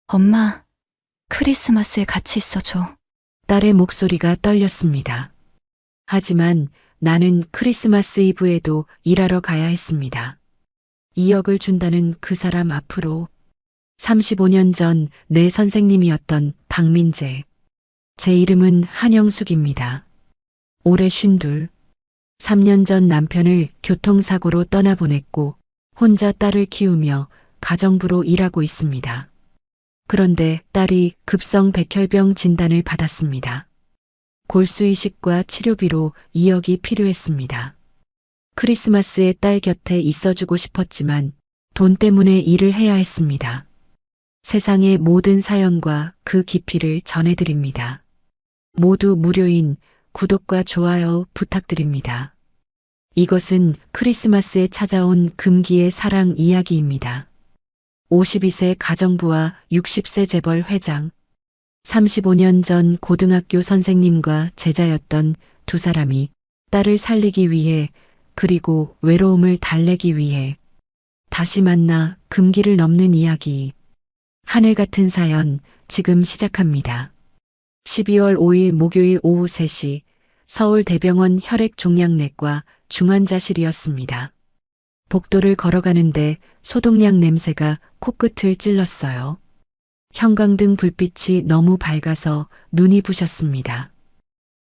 엄마, 크리스마스에 같이 있어줘. 딸의 목소리가 떨렸습니다. 하지만 나는 크리스마스 이브에도 일하러 가야 했습니다. 2억을 준다는 그 사람 앞으로 35년 전 내 선생님이었던 박민재. 제 이름은 한영숙입니다. 올해 52. 3년 전 남편을 교통사고로 떠나보냈고 혼자 딸을 키우며 가정부로 일하고 있습니다. 그런데 딸이 급성 백혈병 진단을 받았습니다. 골수 이식과 치료비로 2억이 필요했습니다. 크리스마스에 딸 곁에 있어주고 싶었지만 돈 때문에 일을 해야 했습니다. 세상의 모든 사연과 그 깊이를 전해드립니다. 모두 무료인 구독과 좋아요 부탁드립니다. 이것은 크리스마스에 찾아온 금기의 사랑 이야기입니다. 52세 가정부와 60세 재벌 회장, 35년 전 고등학교 선생님과 제자였던 두 사람이 딸을 살리기 위해 그리고 외로움을 달래기 위해 다시 만나 금기를 넘는 이야기. 하늘 같은 사연 지금 시작합니다. 12월 5일 목요일 오후 3시 서울 대병원 혈액종양내과 중환자실이었습니다. 복도를 걸어가는데 소독약 냄새가 코끝을 찔렀어요. 형광등 불빛이 너무 밝아서 눈이 부셨습니다.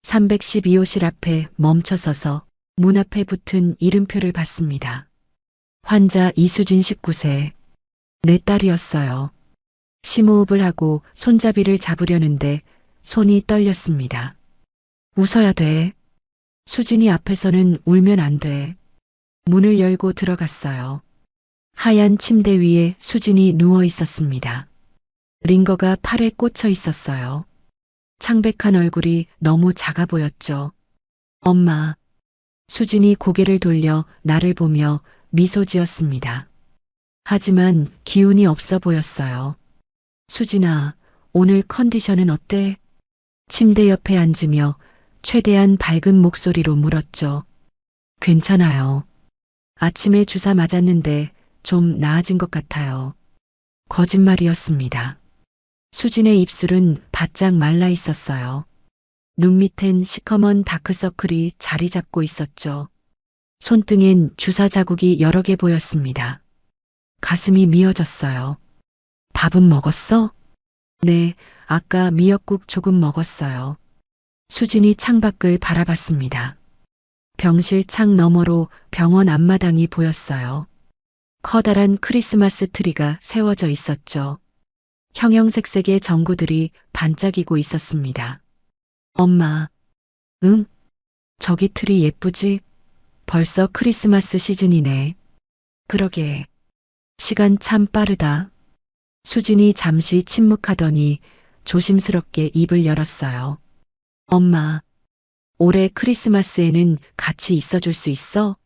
312호실 앞에 멈춰서서 문 앞에 붙은 이름표를 봤습니다. 환자 이수진 19세. 내 딸이었어요. 심호흡을 하고 손잡이를 잡으려는데 손이 떨렸습니다. 웃어야 돼. 수진이 앞에서는 울면 안 돼. 문을 열고 들어갔어요. 하얀 침대 위에 수진이 누워 있었습니다. 링거가 팔에 꽂혀 있었어요. 창백한 얼굴이 너무 작아 보였죠. 엄마. 수진이 고개를 돌려 나를 보며 미소 지었습니다. 하지만 기운이 없어 보였어요. 수진아, 오늘 컨디션은 어때? 침대 옆에 앉으며 최대한 밝은 목소리로 물었죠. 괜찮아요. 아침에 주사 맞았는데 좀 나아진 것 같아요. 거짓말이었습니다. 수진의 입술은 바짝 말라 있었어요. 눈 밑엔 시커먼 다크서클이 자리 잡고 있었죠. 손등엔 주사 자국이 여러 개 보였습니다. 가슴이 미어졌어요. 밥은 먹었어? 네, 아까 미역국 조금 먹었어요. 수진이 창밖을 바라봤습니다. 병실 창 너머로 병원 앞마당이 보였어요. 커다란 크리스마스 트리가 세워져 있었죠. 형형색색의 전구들이 반짝이고 있었습니다. 엄마, 응? 저기 트리 예쁘지? 벌써 크리스마스 시즌이네. 그러게. 시간 참 빠르다. 수진이 잠시 침묵하더니 조심스럽게 입을 열었어요. 엄마, 올해 크리스마스에는 같이 있어줄 수 있어?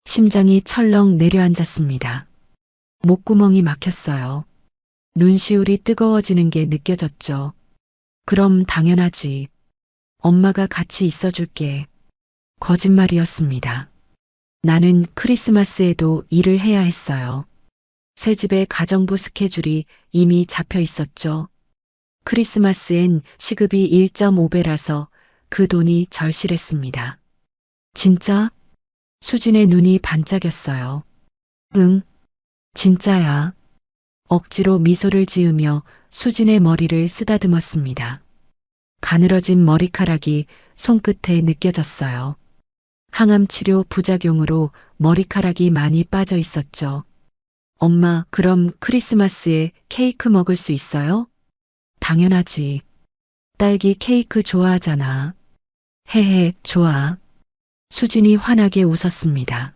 심장이 철렁 내려앉았습니다. 목구멍이 막혔어요. 눈시울이 뜨거워지는 게 느껴졌죠. 그럼 당연하지. 엄마가 같이 있어줄게. 거짓말이었습니다. 나는 크리스마스에도 일을 해야 했어요. 새 집의 가정부 스케줄이 이미 잡혀 있었죠. 크리스마스엔 시급이 1.5배라서 그 돈이 절실했습니다. 진짜? 수진의 눈이 반짝였어요. 응, 진짜야. 억지로 미소를 지으며 수진의 머리를 쓰다듬었습니다. 가늘어진 머리카락이 손끝에 느껴졌어요. 항암 치료 부작용으로 머리카락이 많이 빠져 있었죠. 엄마, 그럼 크리스마스에 케이크 먹을 수 있어요? 당연하지. 딸기 케이크 좋아하잖아. 헤헤, 좋아. 수진이 환하게 웃었습니다.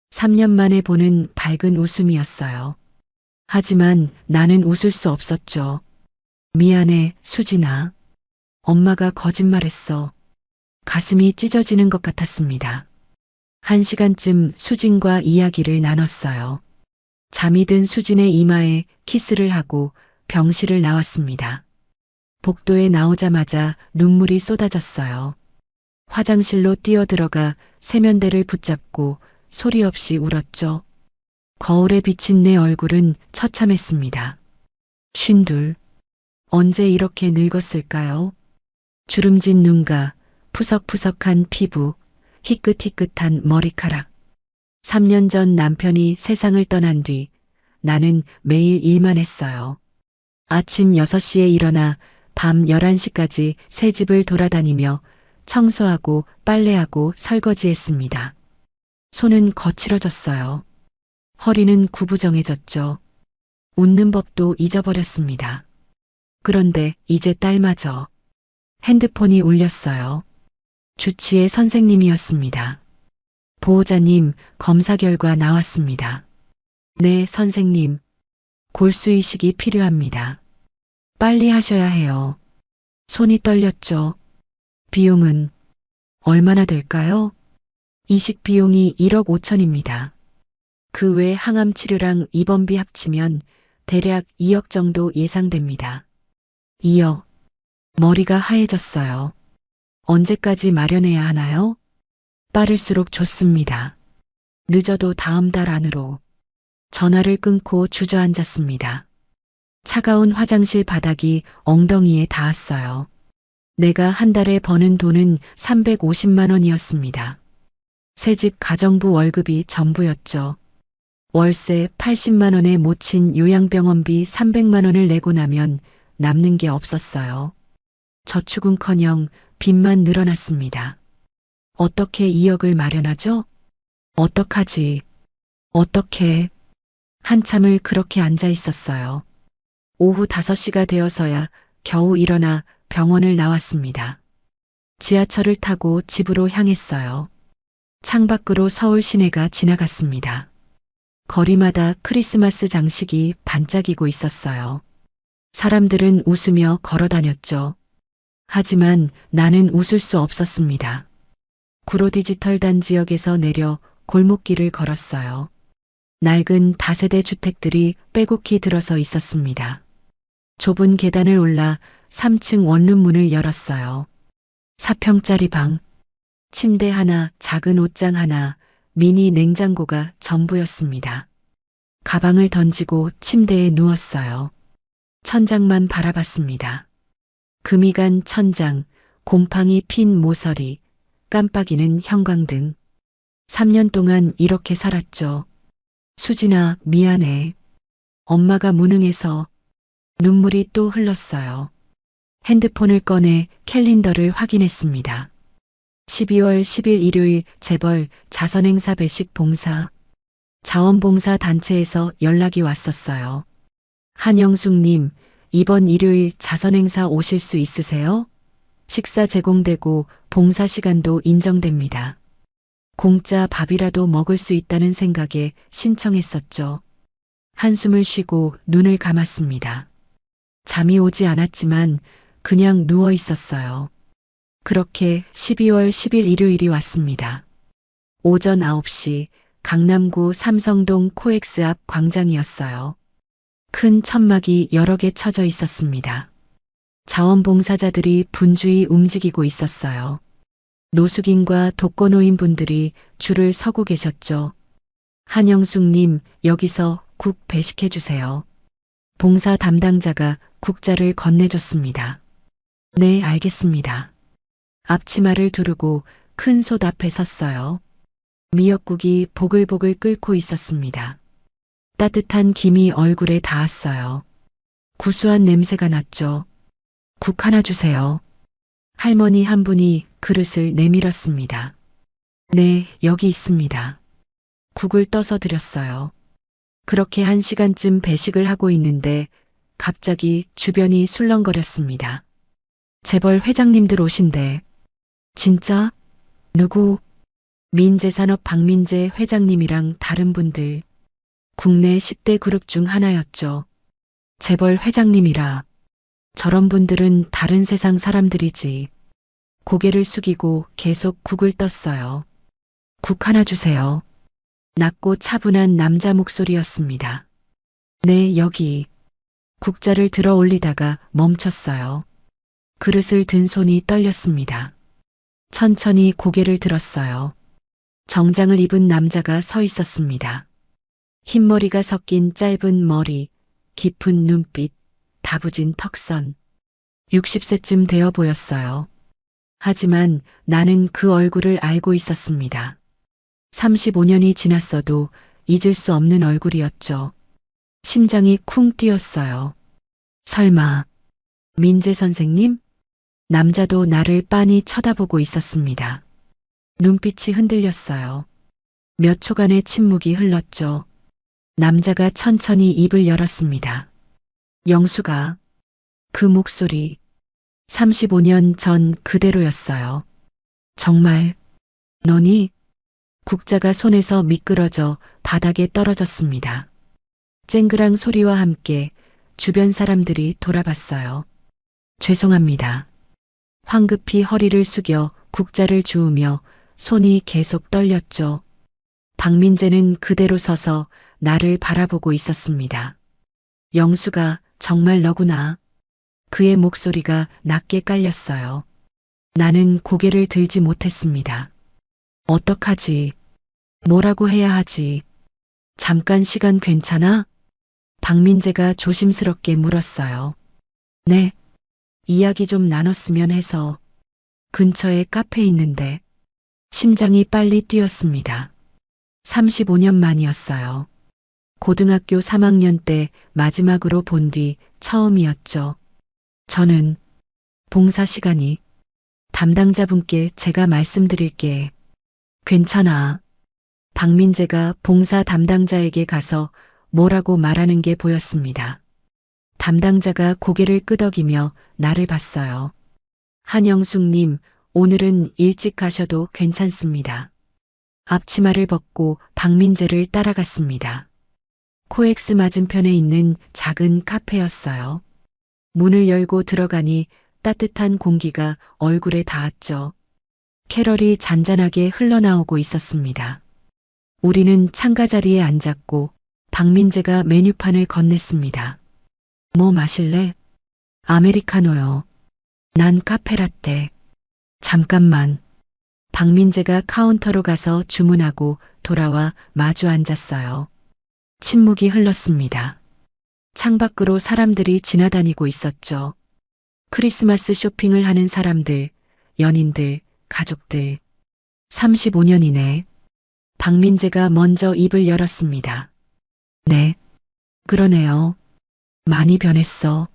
3년 만에 보는 밝은 웃음이었어요. 하지만 나는 웃을 수 없었죠. 미안해, 수진아. 엄마가 거짓말했어. 가슴이 찢어지는 것 같았습니다. 1시간쯤 수진과 이야기를 나눴어요. 잠이 든 수진의 이마에 키스를 하고 병실을 나왔습니다. 복도에 나오자마자 눈물이 쏟아졌어요. 화장실로 뛰어들어가 세면대를 붙잡고 소리 없이 울었죠. 거울에 비친 내 얼굴은 처참했습니다. 쉰둘. 언제 이렇게 늙었을까요? 주름진 눈가, 푸석푸석한 피부, 희끗희끗한 머리카락. 3년 전 남편이 세상을 떠난 뒤 나는 매일 일만 했어요. 아침 6시에 일어나 밤 11시까지 새 집을 돌아다니며 청소하고 빨래하고 설거지했습니다. 손은 거칠어졌어요. 허리는 구부정해졌죠. 웃는 법도 잊어버렸습니다. 그런데 이제 딸마저 핸드폰이 울렸어요. 주치의 선생님이었습니다. 보호자님, 검사 결과 나왔습니다. 네, 선생님. 골수이식이 필요합니다. 빨리 하셔야 해요. 손이 떨렸죠. 비용은 얼마나 될까요? 이식 비용이 1억 5천입니다. 그 외 항암 치료랑 입원비 합치면 대략 2억 정도 예상됩니다. 2억. 머리가 하얘졌어요. 언제까지 마련해야 하나요? 빠를수록 좋습니다. 늦어도 다음 달 안으로. 전화를 끊고 주저앉았습니다. 차가운 화장실 바닥이 엉덩이에 닿았어요. 내가 한 달에 버는 돈은 350만 원이었습니다. 새집 가정부 월급이 전부였죠. 월세 80만 원에 모친 요양병원비 300만 원을 내고 나면 남는 게 없었어요. 저축은커녕 빚만 늘어났습니다. 어떻게 2억을 마련하죠? 어떡하지? 어떻게? 한참을 그렇게 앉아 있었어요. 오후 5시가 되어서야 겨우 일어나 병원을 나왔습니다. 지하철을 타고 집으로 향했어요. 창밖으로 서울 시내가 지나갔습니다. 거리마다 크리스마스 장식이 반짝이고 있었어요. 사람들은 웃으며 걸어 다녔죠. 하지만 나는 웃을 수 없었습니다. 구로디지털단 지역에서 내려 골목길을 걸었어요. 낡은 다세대 주택들이 빼곡히 들어서 있었습니다. 좁은 계단을 올라 3층 원룸 문을 열었어요. 4평짜리 방, 침대 하나, 작은 옷장 하나, 미니 냉장고가 전부였습니다. 가방을 던지고 침대에 누웠어요. 천장만 바라봤습니다. 금이 간 천장, 곰팡이 핀 모서리, 깜빡이는 형광등. 3년 동안 이렇게 살았죠. 수진아, 미안해. 엄마가 무능해서. 눈물이 또 흘렀어요. 핸드폰을 꺼내 캘린더를 확인했습니다. 12월 10일 일요일 재벌 자선행사 배식 봉사. 자원봉사 단체에서 연락이 왔었어요. 한영숙님, 이번 일요일 자선행사 오실 수 있으세요? 식사 제공되고 봉사 시간도 인정됩니다. 공짜 밥이라도 먹을 수 있다는 생각에 신청했었죠. 한숨을 쉬고 눈을 감았습니다. 잠이 오지 않았지만 그냥 누워 있었어요. 그렇게 12월 10일 일요일이 왔습니다. 오전 9시 강남구 삼성동 코엑스 앞 광장이었어요. 큰 천막이 여러 개 쳐져 있었습니다. 자원봉사자들이 분주히 움직이고 있었어요. 노숙인과 독거노인분들이 줄을 서고 계셨죠. 한영숙님, 여기서 국 배식해 주세요. 봉사 담당자가 국자를 건네줬습니다. 네, 알겠습니다. 앞치마를 두르고 큰 솥 앞에 섰어요. 미역국이 보글보글 끓고 있었습니다. 따뜻한 김이 얼굴에 닿았어요. 구수한 냄새가 났죠. 국 하나 주세요. 할머니 한 분이 그릇을 내밀었습니다. 네, 여기 있습니다. 국을 떠서 드렸어요. 그렇게 1시간쯤 배식을 하고 있는데 갑자기 주변이 술렁거렸습니다. 재벌 회장님들 오신대. 진짜? 누구? 민재산업 박민재 회장님이랑 다른 분들. 국내 10대 그룹 중 하나였죠. 재벌 회장님이라. 저런 분들은 다른 세상 사람들이지. 고개를 숙이고 계속 국을 떴어요. 국 하나 주세요. 낮고 차분한 남자 목소리였습니다. 네, 여기. 국자를 들어 올리다가 멈췄어요. 그릇을 든 손이 떨렸습니다. 천천히 고개를 들었어요. 정장을 입은 남자가 서 있었습니다. 흰머리가 섞인 짧은 머리, 깊은 눈빛, 다부진 턱선. 60세쯤 되어 보였어요. 하지만 나는 그 얼굴을 알고 있었습니다. 35년이 지났어도 잊을 수 없는 얼굴이었죠. 심장이 쿵 뛰었어요. 설마, 민재 선생님? 남자도 나를 빤히 쳐다보고 있었습니다. 눈빛이 흔들렸어요. 몇 초간의 침묵이 흘렀죠. 남자가 천천히 입을 열었습니다. 영수가, 그 목소리, 35년 전 그대로였어요. 정말, 너니? 국자가 손에서 미끄러져 바닥에 떨어졌습니다. 쨍그랑 소리와 함께 주변 사람들이 돌아봤어요. 죄송합니다. 황급히 허리를 숙여 국자를 주우며 손이 계속 떨렸죠. 박민재는 그대로 서서 나를 바라보고 있었습니다. 영수가 정말 너구나. 그의 목소리가 낮게 깔렸어요. 나는 고개를 들지 못했습니다. 어떡하지? 뭐라고 해야 하지? 잠깐 시간 괜찮아? 박민재가 조심스럽게 물었어요. 네. 이야기 좀 나눴으면 해서. 근처에 카페 있는데. 심장이 빨리 뛰었습니다. 35년 만이었어요. 고등학교 3학년 때 마지막으로 본 뒤 처음이었죠. 저는 봉사 시간이 담당자분께 제가 말씀드릴게. 괜찮아. 박민재가 봉사 담당자에게 가서 뭐라고 말하는 게 보였습니다. 담당자가 고개를 끄덕이며 나를 봤어요. 한영숙님, 오늘은 일찍 가셔도 괜찮습니다. 앞치마를 벗고 박민재를 따라갔습니다. 코엑스 맞은편에 있는 작은 카페였어요. 문을 열고 들어가니 따뜻한 공기가 얼굴에 닿았죠. 캐럴이 잔잔하게 흘러나오고 있었습니다. 우리는 창가 자리에 앉았고 박민재가 메뉴판을 건넸습니다. 뭐 마실래? 아메리카노요. 난 카페라떼. 잠깐만. 박민재가 카운터로 가서 주문하고 돌아와 마주 앉았어요. 침묵이 흘렀습니다. 창밖으로 사람들이 지나다니고 있었죠. 크리스마스 쇼핑을 하는 사람들, 연인들, 가족들. 35년이네. 박민재가 먼저 입을 열었습니다. 네. 그러네요. 많이 변했어.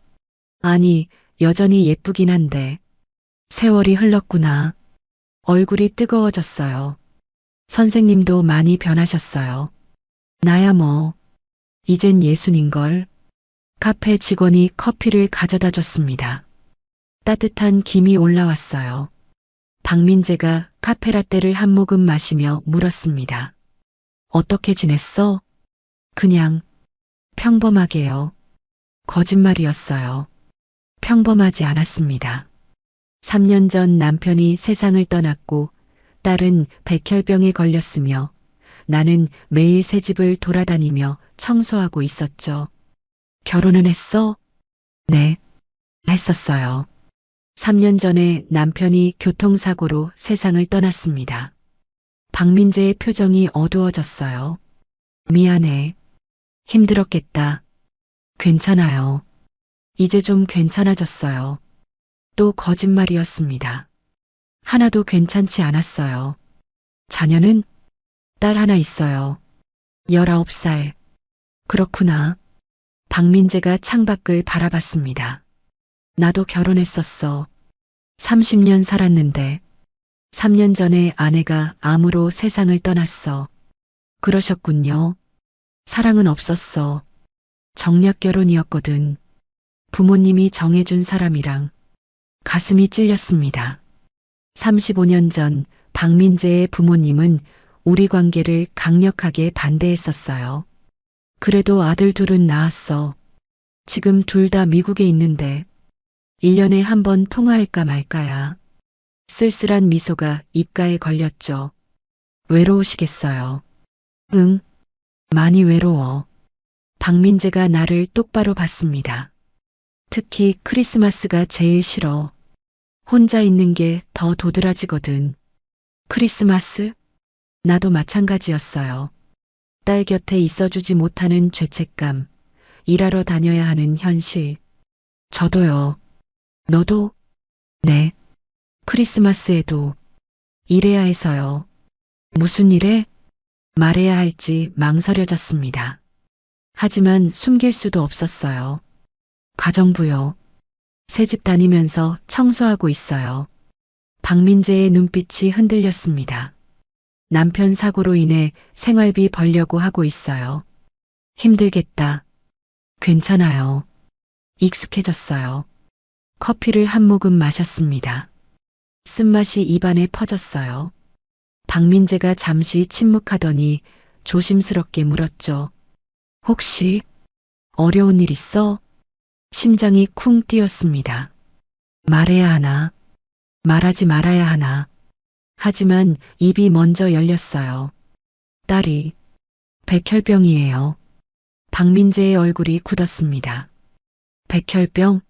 아니, 여전히 예쁘긴 한데. 세월이 흘렀구나. 얼굴이 뜨거워졌어요. 선생님도 많이 변하셨어요. 나야 뭐. 이젠 예순인걸. 카페 직원이 커피를 가져다 줬습니다. 따뜻한 김이 올라왔어요. 박민재가 카페라떼를 한 모금 마시며 물었습니다. 어떻게 지냈어? 그냥 평범하게요. 거짓말이었어요. 평범하지 않았습니다. 3년 전 남편이 세상을 떠났고 딸은 백혈병에 걸렸으며 나는 매일 새 집을 돌아다니며 청소하고 있었죠. 결혼은 했어? 네, 했었어요. 3년 전에 남편이 교통사고로 세상을 떠났습니다. 박민재의 표정이 어두워졌어요. 미안해. 힘들었겠다. 괜찮아요. 이제 좀 괜찮아졌어요. 또 거짓말이었습니다. 하나도 괜찮지 않았어요. 자녀는? 딸 하나 있어요. 19살. 그렇구나. 박민재가 창밖을 바라봤습니다. 나도 결혼했었어. 30년 살았는데 3년 전에 아내가 암으로 세상을 떠났어. 그러셨군요. 사랑은 없었어. 정략 결혼이었거든. 부모님이 정해준 사람이랑. 가슴이 찔렸습니다. 35년 전 박민재의 부모님은 우리 관계를 강력하게 반대했었어요. 그래도 아들 둘은 낳았어. 지금 둘 다 미국에 있는데 1년에 한 번 통화할까 말까야. 쓸쓸한 미소가 입가에 걸렸죠. 외로우시겠어요. 응, 많이 외로워. 박민재가 나를 똑바로 봤습니다. 특히 크리스마스가 제일 싫어. 혼자 있는 게 더 도드라지거든. 크리스마스? 나도 마찬가지였어요. 딸 곁에 있어주지 못하는 죄책감, 일하러 다녀야 하는 현실. 저도요. 너도? 네. 크리스마스에도 일해야 해서요. 무슨 일에? 말해야 할지 망설여졌습니다. 하지만 숨길 수도 없었어요. 가정부요. 새집 다니면서 청소하고 있어요. 박민재의 눈빛이 흔들렸습니다. 남편 사고로 인해 생활비 벌려고 하고 있어요. 힘들겠다. 괜찮아요. 익숙해졌어요. 커피를 한 모금 마셨습니다. 쓴맛이 입안에 퍼졌어요. 박민재가 잠시 침묵하더니 조심스럽게 물었죠. 혹시 어려운 일 있어? 심장이 쿵 뛰었습니다. 말해야 하나? 말하지 말아야 하나? 하지만 입이 먼저 열렸어요. 딸이 백혈병이에요. 박민재의 얼굴이 굳었습니다. 백혈병?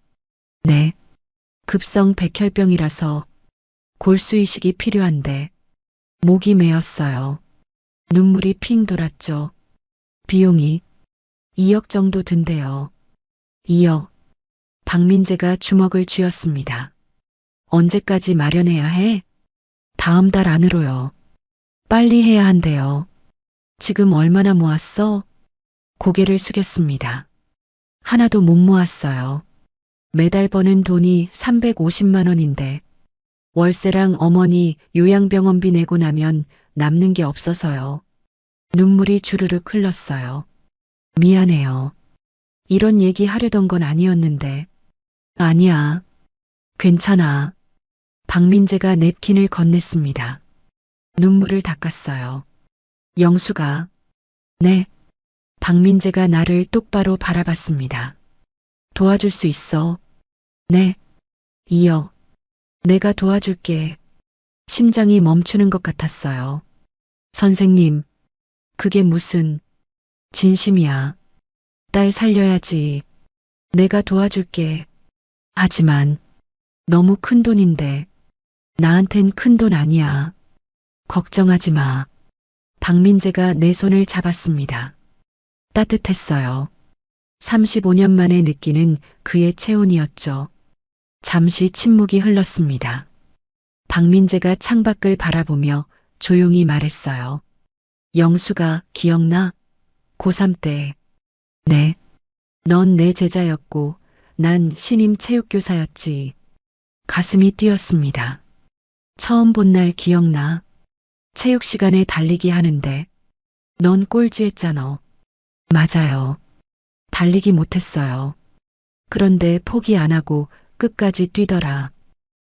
네. 급성 백혈병이라서 골수이식이 필요한데 목이 메었어요. 눈물이 핑 돌았죠. 비용이 2억 정도 든대요. 2억. 박민재가 주먹을 쥐었습니다. 언제까지 마련해야 해? 다음 달 안으로요. 빨리 해야 한대요. 지금 얼마나 모았어? 고개를 숙였습니다. 하나도 못 모았어요. 매달 버는 돈이 350만 원인데 월세랑 어머니 요양병원비 내고 나면 남는 게 없어서요. 눈물이 주르륵 흘렀어요. 미안해요. 이런 얘기 하려던 건 아니었는데. 아니야. 괜찮아. 박민재가 냅킨을 건넸습니다. 눈물을 닦았어요. 영수가. 네. 박민재가 나를 똑바로 바라봤습니다. 도와줄 수 있어. 네. 2억. 내가 도와줄게. 심장이 멈추는 것 같았어요. 선생님, 그게 무슨 진심이야. 딸 살려야지. 내가 도와줄게. 하지만 너무 큰 돈인데 나한텐 큰 돈 아니야. 걱정하지 마. 박민재가 내 손을 잡았습니다. 따뜻했어요. 35년 만에 느끼는 그의 체온이었죠. 잠시 침묵이 흘렀습니다. 박민재가 창밖을 바라보며 조용히 말했어요. 영수가 기억나? 고3 때. 네. 넌 내 제자였고 난 신임 체육교사였지. 가슴이 뛰었습니다. 처음 본 날 기억나? 체육 시간에 달리기 하는데 넌 꼴찌했잖아. 맞아요. 달리기 못했어요. 그런데 포기 안 하고 끝까지 뛰더라.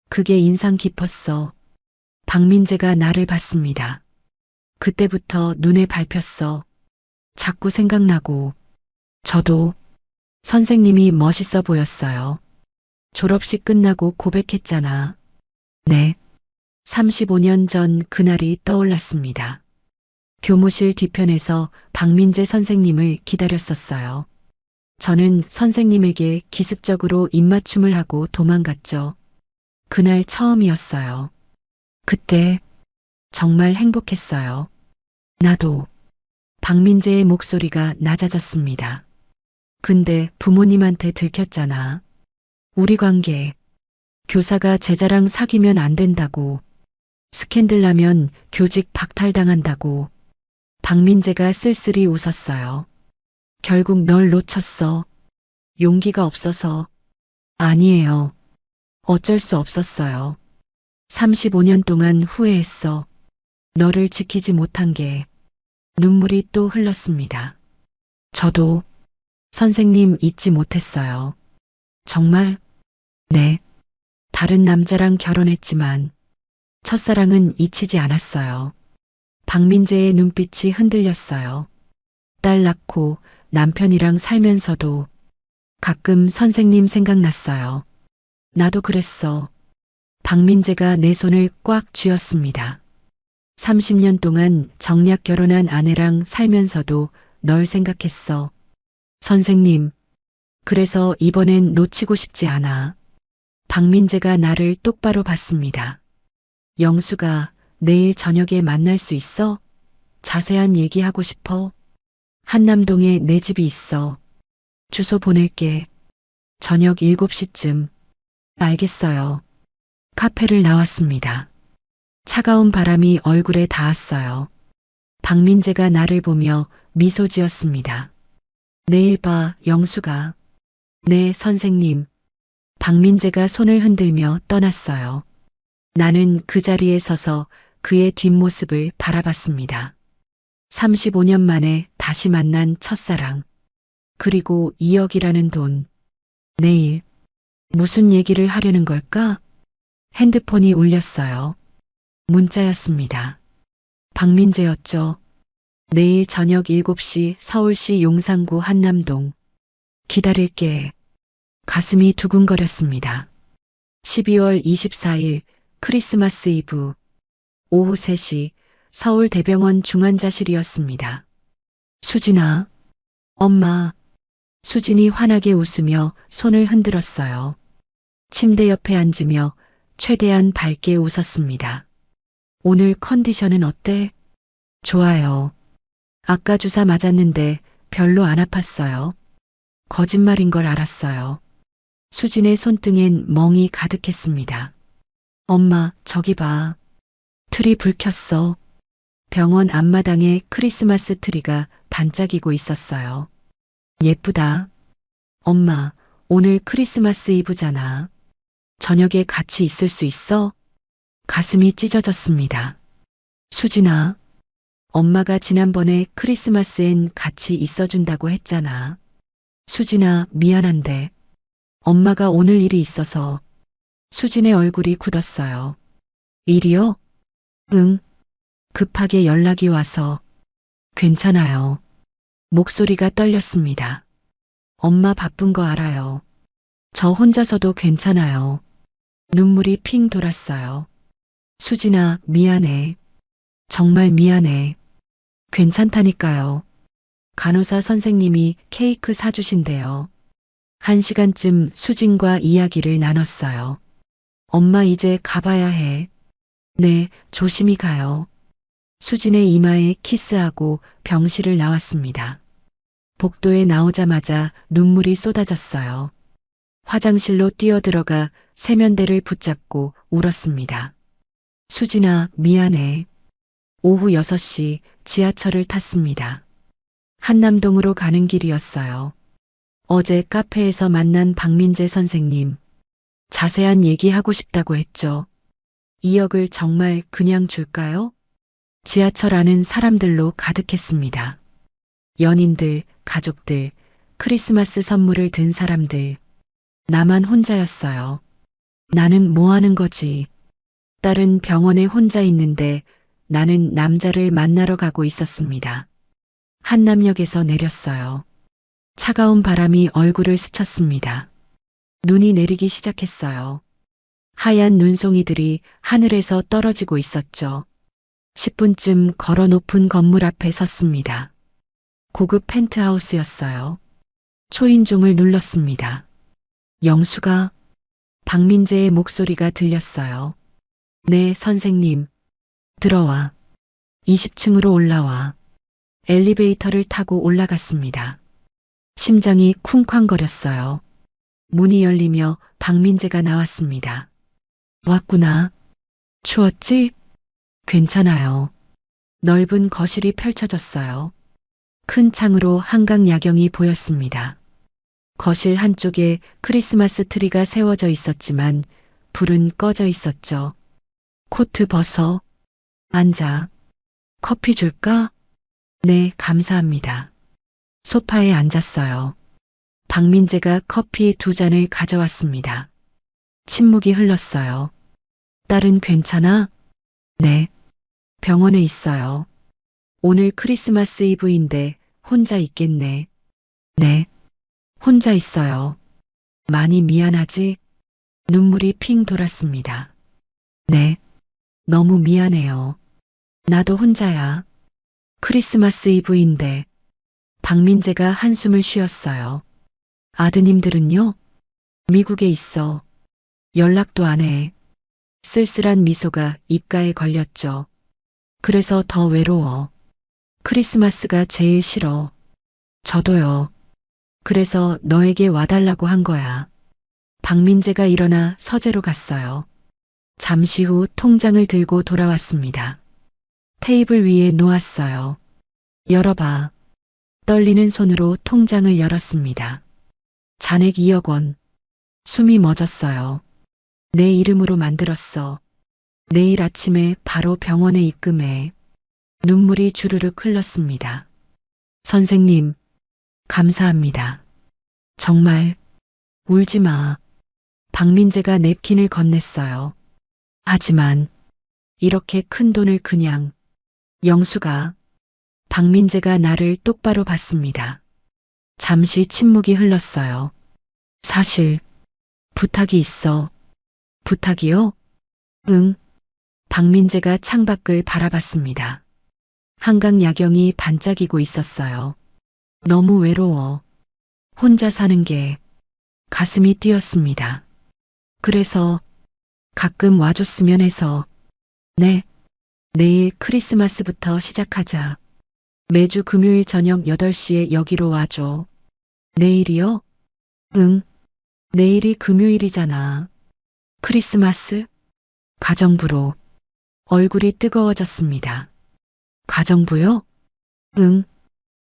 그게 인상 깊었어. 박민재가 나를 봤습니다. 그때부터 눈에 밟혔어. 자꾸 생각나고. 저도 선생님이 멋있어 보였어요. 졸업식 끝나고 고백했잖아. 네. 35년 전 그날이 떠올랐습니다. 교무실 뒤편에서 박민재 선생님을 기다렸었어요. 저는 선생님에게 기습적으로 입맞춤을 하고 도망갔죠. 그날 처음이었어요. 그때 정말 행복했어요. 나도. 박민재의 목소리가 낮아졌습니다. 근데 부모님한테 들켰잖아. 우리 관계. 교사가 제자랑 사귀면 안 된다고. 스캔들 나면 교직 박탈당한다고. 박민재가 쓸쓸히 웃었어요. 결국 널 놓쳤어. 용기가 없어서. 아니에요. 어쩔 수 없었어요. 35년 동안 후회했어. 너를 지키지 못한 게. 눈물이 또 흘렀습니다. 저도 선생님 잊지 못했어요. 정말? 네. 다른 남자랑 결혼했지만 첫사랑은 잊히지 않았어요. 박민재의 눈빛이 흔들렸어요. 딸 낳고 남편이랑 살면서도 가끔 선생님 생각났어요. 나도 그랬어. 박민재가 내 손을 꽉 쥐었습니다. 30년 동안 정략 결혼한 아내랑 살면서도 널 생각했어. 선생님, 그래서 이번엔 놓치고 싶지 않아. 박민재가 나를 똑바로 봤습니다. 영수가 내일 저녁에 만날 수 있어? 자세한 얘기하고 싶어. 한남동에 내 집이 있어. 주소 보낼게. 저녁 7시쯤. 알겠어요. 카페를 나왔습니다. 차가운 바람이 얼굴에 닿았어요. 박민재가 나를 보며 미소 지었습니다. 내일 봐, 영수가. 네, 선생님. 박민재가 손을 흔들며 떠났어요. 나는 그 자리에 서서 그의 뒷모습을 바라봤습니다. 35년 만에 다시 만난 첫사랑. 그리고 2억이라는 돈. 내일 무슨 얘기를 하려는 걸까? 핸드폰이 울렸어요. 문자였습니다. 박민재였죠. 내일 저녁 7시 서울시 용산구 한남동. 기다릴게. 가슴이 두근거렸습니다. 12월 24일 크리스마스 이브 오후 3시 서울 대병원 중환자실이었습니다. 수진아, 엄마. 수진이 환하게 웃으며 손을 흔들었어요. 침대 옆에 앉으며 최대한 밝게 웃었습니다. 오늘 컨디션은 어때? 좋아요. 아까 주사 맞았는데 별로 안 아팠어요. 거짓말인 걸 알았어요. 수진의 손등엔 멍이 가득했습니다. 엄마, 저기 봐. 트리 불 켰어. 병원 앞마당에 크리스마스 트리가 반짝이고 있었어요. 예쁘다. 엄마, 오늘 크리스마스 이브잖아. 저녁에 같이 있을 수 있어? 가슴이 찢어졌습니다. 수진아, 엄마가 지난번에 크리스마스엔 같이 있어준다고 했잖아. 수진아, 미안한데. 엄마가 오늘 일이 있어서. 수진의 얼굴이 굳었어요. 일이요? 응. 급하게 연락이 와서. 괜찮아요. 목소리가 떨렸습니다. 엄마 바쁜 거 알아요. 저 혼자서도 괜찮아요. 눈물이 핑 돌았어요. 수진아, 미안해. 정말 미안해. 괜찮다니까요. 간호사 선생님이 케이크 사주신대요. 1시간쯤 수진과 이야기를 나눴어요. 엄마 이제 가봐야 해. 네, 조심히 가요. 수진의 이마에 키스하고 병실을 나왔습니다. 복도에 나오자마자 눈물이 쏟아졌어요. 화장실로 뛰어들어가 세면대를 붙잡고 울었습니다. 수진아, 미안해. 오후 6시 지하철을 탔습니다. 한남동으로 가는 길이었어요. 어제 카페에서 만난 박민재 선생님. 자세한 얘기하고 싶다고 했죠. 2억을 정말 그냥 줄까요? 지하철 안은 사람들로 가득했습니다. 연인들, 가족들, 크리스마스 선물을 든 사람들. 나만 혼자였어요. 나는 뭐 하는 거지? 딸은 병원에 혼자 있는데 나는 남자를 만나러 가고 있었습니다. 한남역에서 내렸어요. 차가운 바람이 얼굴을 스쳤습니다. 눈이 내리기 시작했어요. 하얀 눈송이들이 하늘에서 떨어지고 있었죠. 10분쯤 걸어 높은 건물 앞에 섰습니다. 고급 펜트하우스였어요. 초인종을 눌렀습니다. 영수가. 박민재의 목소리가 들렸어요. 네, 선생님. 들어와. 20층으로 올라와. 엘리베이터를 타고 올라갔습니다. 심장이 쿵쾅거렸어요. 문이 열리며 박민재가 나왔습니다. 왔구나. 추웠지? 괜찮아요. 넓은 거실이 펼쳐졌어요. 큰 창으로 한강 야경이 보였습니다. 거실 한쪽에 크리스마스 트리가 세워져 있었지만 불은 꺼져 있었죠. 코트 벗어. 앉아. 커피 줄까? 네, 감사합니다. 소파에 앉았어요. 박민재가 커피 2잔을 가져왔습니다. 침묵이 흘렀어요. 딸은 괜찮아? 네. 병원에 있어요. 오늘 크리스마스 이브인데 혼자 있겠네. 네. 혼자 있어요. 많이 미안하지? 눈물이 핑 돌았습니다. 네. 너무 미안해요. 나도 혼자야. 크리스마스 이브인데. 박민재가 한숨을 쉬었어요. 아드님들은요? 미국에 있어. 연락도 안 해. 쓸쓸한 미소가 입가에 걸렸죠. 그래서 더 외로워. 크리스마스가 제일 싫어. 저도요. 그래서 너에게 와달라고 한 거야. 박민재가 일어나 서재로 갔어요. 잠시 후 통장을 들고 돌아왔습니다. 테이블 위에 놓았어요. 열어봐. 떨리는 손으로 통장을 열었습니다. 잔액 2억 원. 숨이 멎었어요. 내 이름으로 만들었어. 내일 아침에 바로 병원에 입금해. 눈물이 주르륵 흘렀습니다. 선생님, 감사합니다. 정말 울지 마. 박민재가 냅킨을 건넸어요. 하지만 이렇게 큰 돈을 그냥 영수가 박민재가 나를 똑바로 봤습니다. 잠시 침묵이 흘렀어요. 사실 부탁이 있어. 부탁이요? 응. 박민재가 창밖을 바라봤습니다. 한강 야경이 반짝이고 있었어요. 너무 외로워. 혼자 사는 게 가슴이 뛰었습니다. 그래서 가끔 와줬으면 해서. 네. 내일 크리스마스부터 시작하자. 매주 금요일 저녁 8시에 여기로 와줘. 내일이요? 응. 내일이 금요일이잖아. 크리스마스? 가정부로. 얼굴이 뜨거워졌습니다. 가정부요? 응.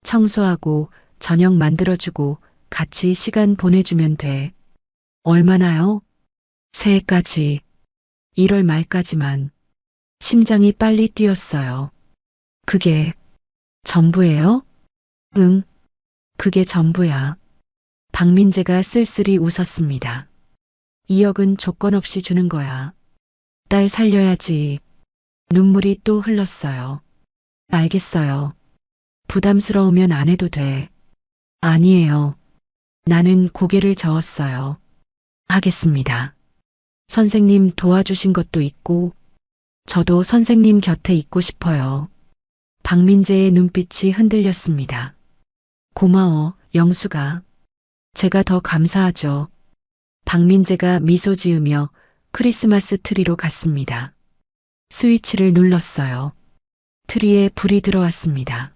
청소하고 저녁 만들어주고 같이 시간 보내주면 돼. 얼마나요? 새해까지. 1월 말까지만. 심장이 빨리 뛰었어요. 그게 전부예요? 응. 그게 전부야. 박민재가 쓸쓸히 웃었습니다. 2억은 조건 없이 주는 거야. 딸 살려야지. 눈물이 또 흘렀어요. 알겠어요. 부담스러우면 안 해도 돼. 아니에요. 나는 고개를 저었어요. 하겠습니다. 선생님 도와주신 것도 있고, 저도 선생님 곁에 있고 싶어요. 박민재의 눈빛이 흔들렸습니다. 고마워, 영수가. 제가 더 감사하죠. 박민재가 미소 지으며 크리스마스 트리로 갔습니다. 스위치를 눌렀어요. 트리에 불이 들어왔습니다.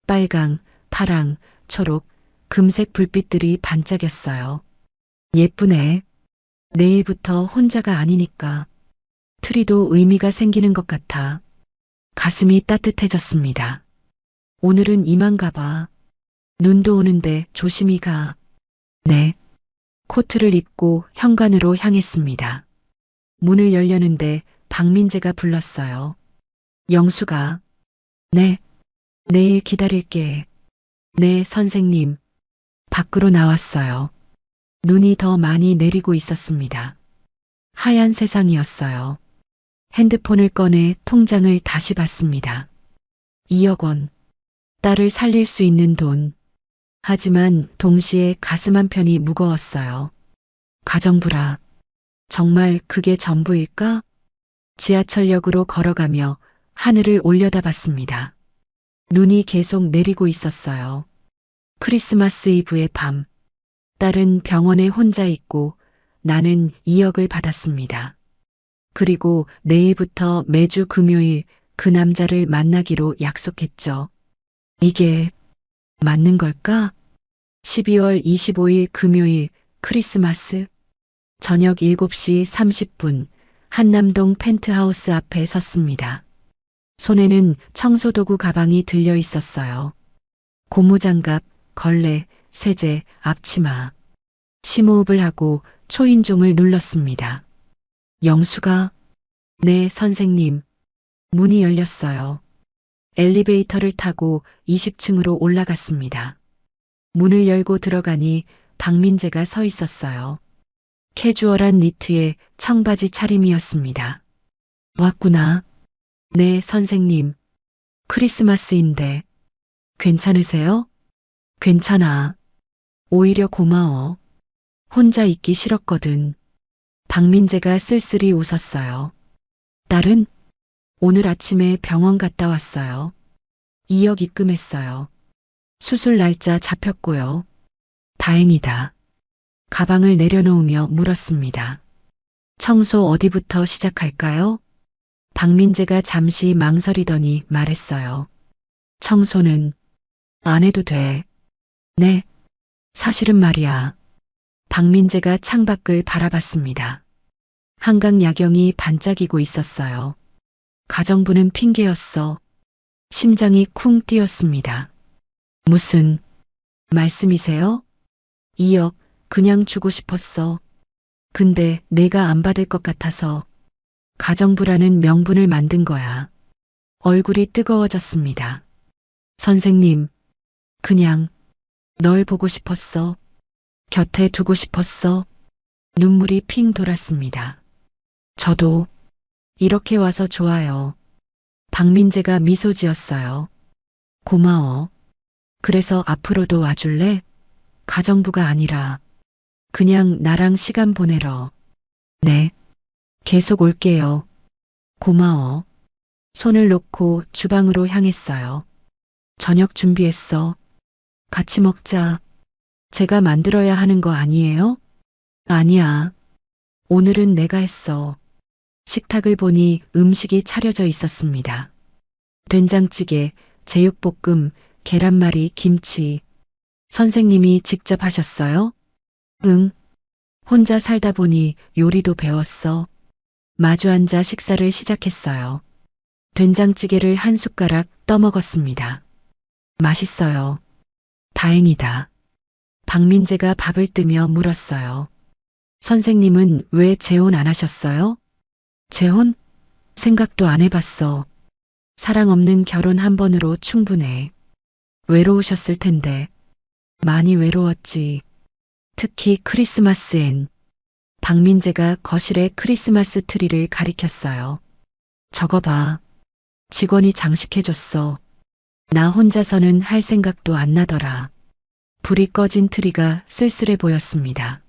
빨강, 파랑, 초록, 금색 불빛들이 반짝였어요. 예쁘네. 내일부터 혼자가 아니니까 트리도 의미가 생기는 것 같아. 가슴이 따뜻해졌습니다. 오늘은 이만가 봐. 눈도 오는데 조심히 가. 네. 코트를 입고 현관으로 향했습니다. 문을 열려는데 박민재가 불렀어요. 영수가. 네. 내일 기다릴게. 네, 선생님. 밖으로 나왔어요. 눈이 더 많이 내리고 있었습니다. 하얀 세상이었어요. 핸드폰을 꺼내 통장을 다시 봤습니다. 2억 원. 딸을 살릴 수 있는 돈. 하지만 동시에 가슴 한편이 무거웠어요. 가정부라. 정말 그게 전부일까? 지하철역으로 걸어가며 하늘을 올려다봤습니다. 눈이 계속 내리고 있었어요. 크리스마스 이브의 밤. 딸은 병원에 혼자 있고 나는 2억을 받았습니다. 그리고 내일부터 매주 금요일 그 남자를 만나기로 약속했죠. 이게 맞는 걸까? 12월 25일 금요일 크리스마스 저녁 7시 30분 한남동 펜트하우스 앞에 섰습니다. 손에는 청소도구 가방이 들려 있었어요. 고무장갑, 걸레, 세제, 앞치마. 심호흡을 하고 초인종을 눌렀습니다. 영수가? 네, 선생님. 문이 열렸어요. 엘리베이터를 타고 20층으로 올라갔습니다. 문을 열고 들어가니 박민재가 서 있었어요. 캐주얼한 니트에 청바지 차림이었습니다. 왔구나. 네, 선생님. 크리스마스인데. 괜찮으세요? 괜찮아. 오히려 고마워. 혼자 있기 싫었거든. 박민재가 쓸쓸히 웃었어요. 딸은? 오늘 아침에 병원 갔다 왔어요. 2억 입금했어요. 수술 날짜 잡혔고요. 다행이다. 가방을 내려놓으며 물었습니다. 청소 어디부터 시작할까요? 박민재가 잠시 망설이더니 말했어요. 청소는 안 해도 돼. 네. 사실은 말이야. 박민재가 창밖을 바라봤습니다. 한강 야경이 반짝이고 있었어요. 가정부는 핑계였어. 심장이 쿵 뛰었습니다. 무슨 말씀이세요? 2억 그냥 주고 싶었어. 근데 내가 안 받을 것 같아서 가정부라는 명분을 만든 거야. 얼굴이 뜨거워졌습니다. 선생님, 그냥 널 보고 싶었어. 곁에 두고 싶었어. 눈물이 핑 돌았습니다. 저도 이렇게 와서 좋아요. 박민재가 미소 지었어요. 고마워. 그래서 앞으로도 와줄래? 가정부가 아니라 그냥 나랑 시간 보내러. 네. 계속 올게요. 고마워. 손을 놓고 주방으로 향했어요. 저녁 준비했어. 같이 먹자. 제가 만들어야 하는 거 아니에요? 아니야. 오늘은 내가 했어. 식탁을 보니 음식이 차려져 있었습니다. 된장찌개, 제육볶음, 계란말이, 김치. 선생님이 직접 하셨어요? 응. 혼자 살다 보니 요리도 배웠어. 마주 앉아 식사를 시작했어요. 된장찌개를 한 숟가락 떠먹었습니다. 맛있어요. 다행이다. 박민재가 밥을 뜨며 물었어요. 선생님은 왜 재혼 안 하셨어요? 재혼? 생각도 안 해봤어. 사랑 없는 결혼 한 번으로 충분해. 외로우셨을 텐데. 많이 외로웠지. 특히 크리스마스엔. 박민재가 거실에 크리스마스 트리를 가리켰어요. 저거 봐. 직원이 장식해줬어. 나 혼자서는 할 생각도 안 나더라. 불이 꺼진 트리가 쓸쓸해 보였습니다.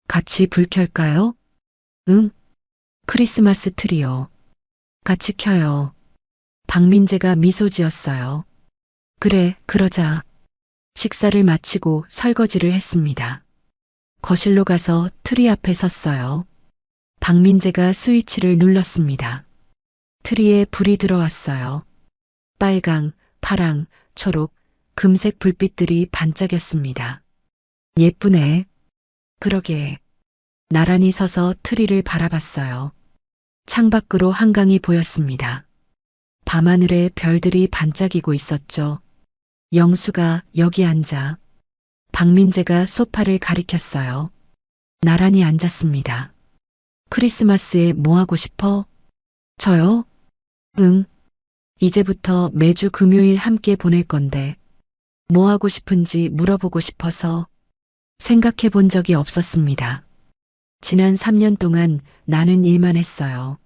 같이 불 켤까요? 응. 크리스마스 트리요. 같이 켜요. 박민재가 미소 지었어요. 그래, 그러자. 식사를 마치고 설거지를 했습니다. 거실로 가서 트리 앞에 섰어요. 박민재가 스위치를 눌렀습니다. 트리에 불이 들어왔어요. 빨강, 파랑, 초록, 금색 불빛들이 반짝였습니다. 예쁘네. 그러게. 나란히 서서 트리를 바라봤어요. 창밖으로 한강이 보였습니다. 밤하늘에 별들이 반짝이고 있었죠. 영수가 여기 앉아. 박민재가 소파를 가리켰어요. 나란히 앉았습니다. 크리스마스에 뭐 하고 싶어? 저요? 응. 이제부터 매주 금요일 함께 보낼 건데 뭐 하고 싶은지 물어보고 싶어서 생각해 본 적이 없었습니다. 지난 3년 동안 나는 일만 했어요.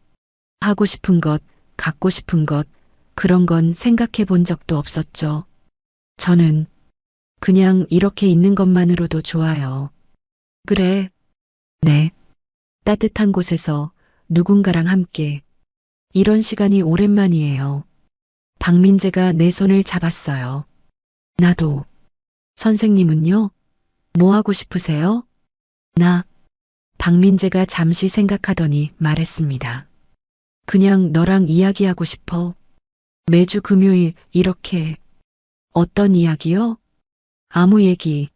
하고 싶은 것, 갖고 싶은 것, 그런 건 생각해 본 적도 없었죠. 저는 그냥 이렇게 있는 것만으로도 좋아요. 그래. 네. 따뜻한 곳에서 누군가랑 함께. 이런 시간이 오랜만이에요. 박민재가 내 손을 잡았어요. 나도. 선생님은요? 뭐 하고 싶으세요? 나. 박민재가 잠시 생각하더니 말했습니다. 그냥 너랑 이야기하고 싶어. 매주 금요일 이렇게. 어떤 이야기요? 아무 얘기.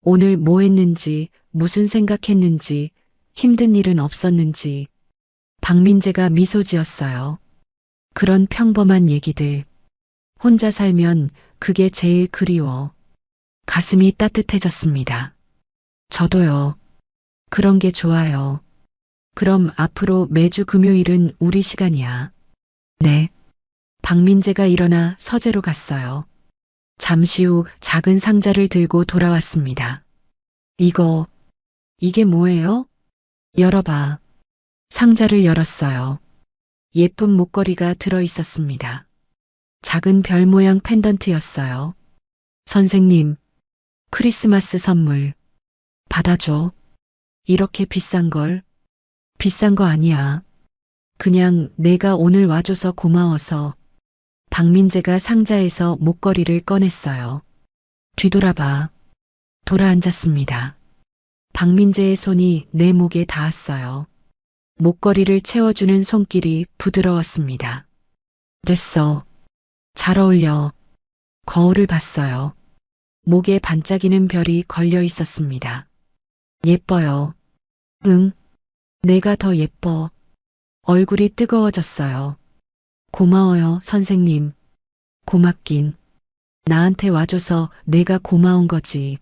오늘 뭐 했는지, 무슨 생각했는지, 힘든 일은 없었는지. 박민재가 미소 지었어요. 그런 평범한 얘기들. 혼자 살면 그게 제일 그리워. 가슴이 따뜻해졌습니다. 저도요. 그런 게 좋아요. 그럼 앞으로 매주 금요일은 우리 시간이야. 네. 박민재가 일어나 서재로 갔어요. 잠시 후 작은 상자를 들고 돌아왔습니다. 이게 뭐예요? 열어봐. 상자를 열었어요. 예쁜 목걸이가 들어 있었습니다. 작은 별 모양 펜던트였어요. 선생님, 크리스마스 선물. 받아줘. 이렇게 비싼 걸. 비싼 거 아니야. 그냥 내가 오늘 와줘서 고마워서. 박민재가 상자에서 목걸이를 꺼냈어요. 뒤돌아봐. 돌아앉았습니다. 박민재의 손이 내 목에 닿았어요. 목걸이를 채워주는 손길이 부드러웠습니다. 됐어. 잘 어울려. 거울을 봤어요. 목에 반짝이는 별이 걸려 있었습니다. 예뻐요. 응, 내가 더 예뻐. 얼굴이 뜨거워졌어요. 고마워요, 선생님. 고맙긴. 나한테 와줘서 내가 고마운 거지.